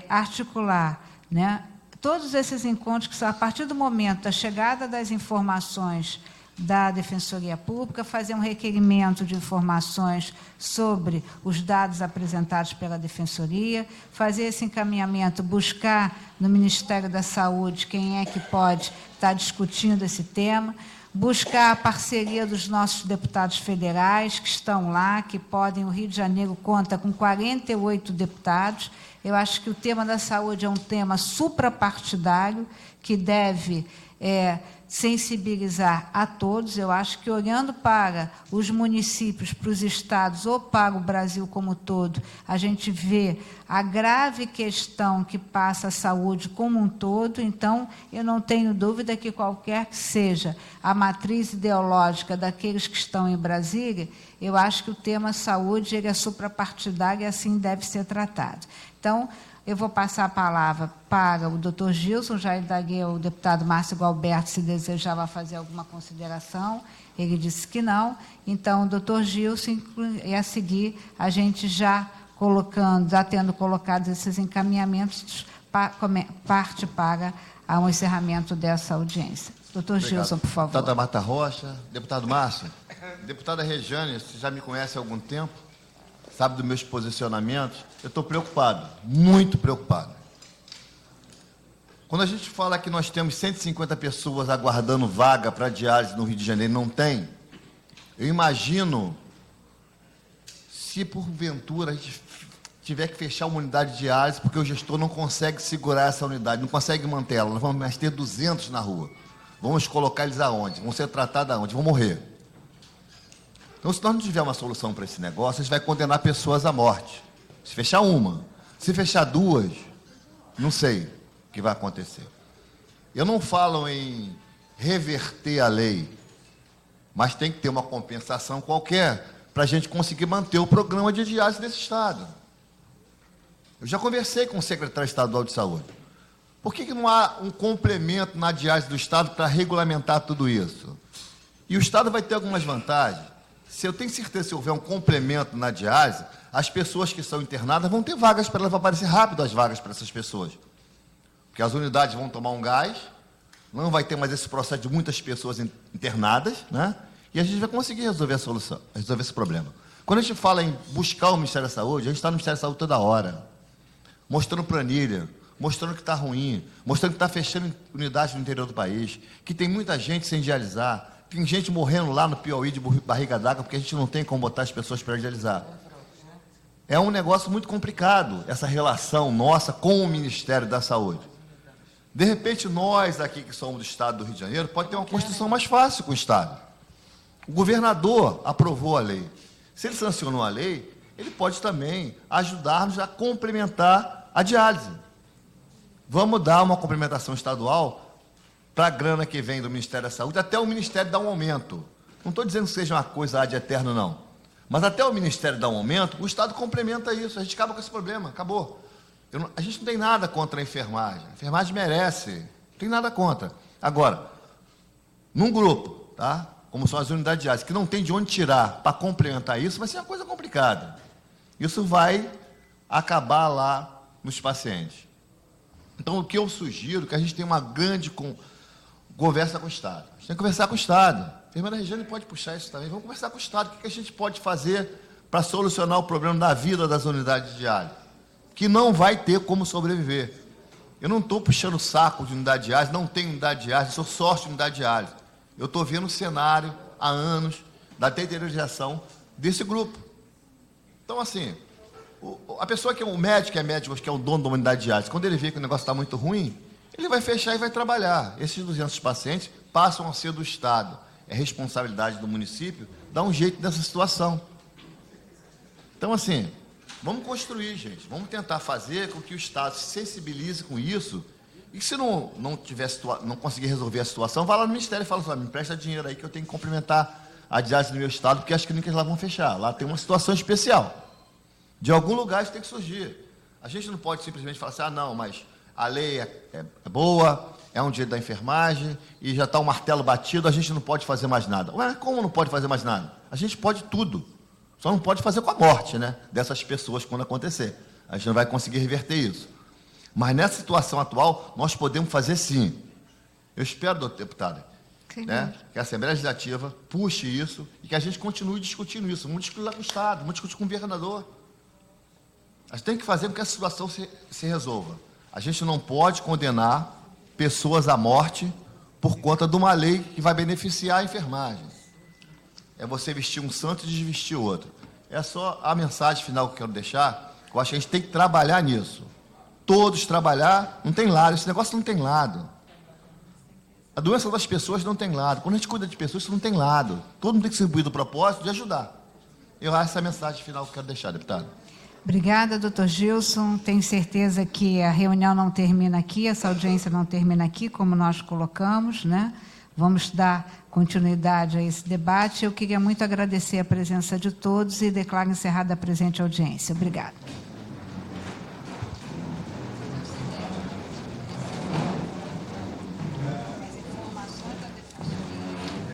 articular, né, todos esses encontros, que são a partir do momento da chegada das informações da Defensoria Pública, fazer um requerimento de informações sobre os dados apresentados pela Defensoria, fazer esse encaminhamento, buscar no Ministério da Saúde quem é que pode estar discutindo esse tema, buscar a parceria dos nossos deputados federais que estão lá, que podem, o Rio de Janeiro conta com 48 deputados. Eu acho que o tema da saúde é um tema suprapartidário, que deve sensibilizar a todos. Eu acho que, olhando para os municípios, para os estados ou para o Brasil como um todo, a gente vê a grave questão que passa a saúde como um todo. Então, eu não tenho dúvida que, qualquer que seja a matriz ideológica daqueles que estão em Brasília, eu acho que o tema saúde ele é suprapartidário e assim deve ser tratado. Então, eu vou passar a palavra para o doutor Gilson. Já indaguei ao deputado Márcio Galberto se desejava fazer alguma consideração. Ele disse que não. Então, o doutor Gilson, e a seguir, a gente já tendo colocado esses encaminhamentos, parte para o encerramento dessa audiência. Doutor Gilson, por favor. Deputada Marta Rocha, deputado Márcio, deputada Rejane, você já me conhece há algum tempo, sabe dos meus posicionamentos. Eu estou preocupado, muito preocupado. Quando a gente fala que nós temos 150 pessoas aguardando vaga para diálise no Rio de Janeiro, não tem, eu imagino se porventura a gente tiver que fechar uma unidade de diálise porque o gestor não consegue segurar essa unidade, não consegue mantê-la, nós vamos mais ter 200 na rua. Vamos colocar eles aonde? Vão ser tratados aonde? Vão morrer. Então, se nós não tivermos uma solução para esse negócio, a gente vai condenar pessoas à morte. Se fechar uma, se fechar duas, não sei o que vai acontecer. Eu não falo em reverter a lei, mas tem que ter uma compensação qualquer para a gente conseguir manter o programa de diálise desse Estado. Eu já conversei com o secretário estadual de saúde. Por que não há um complemento na diálise do Estado para regulamentar tudo isso? E o Estado vai ter algumas vantagens. Se eu tenho certeza, se houver um complemento na diálise, as pessoas que são internadas vão ter vagas para elas, vão aparecer rápido as vagas para essas pessoas. Porque as unidades vão tomar um gás, não vai ter mais esse processo de muitas pessoas internadas, né? E a gente vai conseguir resolver a solução, resolver esse problema. Quando a gente fala em buscar o Ministério da Saúde, a gente está no Ministério da Saúde toda hora, mostrando planilha, mostrando que está ruim, mostrando que está fechando unidades no interior do país, que tem muita gente sem dialisar, tem gente morrendo lá no Piauí de barriga d'água porque a gente não tem como botar as pessoas para dialisar. É um negócio muito complicado, essa relação nossa com o Ministério da Saúde. De repente, nós aqui que somos do Estado do Rio de Janeiro, pode ter uma construção mais fácil com o Estado. O governador aprovou a lei. Se ele sancionou a lei, ele pode também ajudar-nos a complementar a diálise. Vamos dar uma complementação estadual para a grana que vem do Ministério da Saúde, até o Ministério dar um aumento. Não estou dizendo que seja uma coisa ad eterno, não. Mas até o Ministério dar um aumento, o Estado complementa isso. A gente acaba com esse problema, acabou. A gente não tem nada contra a enfermagem. A enfermagem merece, não tem nada contra. Agora, num grupo, tá? Como são as unidades de diálise, que não tem de onde tirar para complementar isso, vai ser uma coisa complicada. Isso vai acabar lá nos pacientes. Então, o que eu sugiro é que a gente tenha uma grande conversa com o Estado. A gente tem que conversar com o Estado. A enfermeira Regiane pode puxar isso também. Vamos conversar com o Estado. O que a gente pode fazer para solucionar o problema da vida das unidades de diálise, que não vai ter como sobreviver. Eu não estou puxando o saco de unidade de diálise, não tenho unidade de diálise, sou sócio de unidade de diálise. Eu estou vendo o cenário há anos da deteriorização desse grupo. Então, assim, a pessoa que é um médico, que é o dono da unidade de diálise, quando ele vê que o negócio está muito ruim, ele vai fechar e vai trabalhar. Esses 200 pacientes passam a ser do Estado. É responsabilidade do município dar um jeito nessa situação. Então, assim, vamos construir, gente. Vamos tentar fazer com que o Estado se sensibilize com isso. E se não conseguir resolver a situação, vá lá no Ministério e fala assim, me empresta dinheiro aí que eu tenho que complementar a diálise do meu Estado, porque as clínicas lá vão fechar. Lá tem uma situação especial. De algum lugar isso tem que surgir. A gente não pode simplesmente falar assim, não, mas a lei é boa, é um direito da enfermagem, e já está o martelo batido, a gente não pode fazer mais nada. Ué, como não pode fazer mais nada? A gente pode tudo. Só não pode fazer com a morte, né, dessas pessoas quando acontecer. A gente não vai conseguir reverter isso. Mas nessa situação atual, nós podemos fazer sim. Eu espero, deputada, né, que a Assembleia Legislativa puxe isso e que a gente continue discutindo isso. Vamos discutir lá com o Estado, vamos discutir com o governador. A gente tem que fazer com que essa situação se resolva. A gente não pode condenar pessoas à morte por conta de uma lei que vai beneficiar a enfermagem. É você vestir um santo e desvestir o outro. É só a mensagem final que eu quero deixar, que eu acho que a gente tem que trabalhar nisso. Todos trabalhar, não tem lado, esse negócio não tem lado. A doença das pessoas não tem lado. Quando a gente cuida de pessoas, isso não tem lado. Todo mundo tem que distribuir do propósito de ajudar. Essa é a mensagem final que eu quero deixar, deputado. Obrigada, doutor Gilson. Tenho certeza que a reunião não termina aqui, essa audiência não termina aqui, como nós colocamos, né? Vamos dar continuidade a esse debate. Eu queria muito agradecer a presença de todos e declaro encerrada a presente audiência. Obrigada.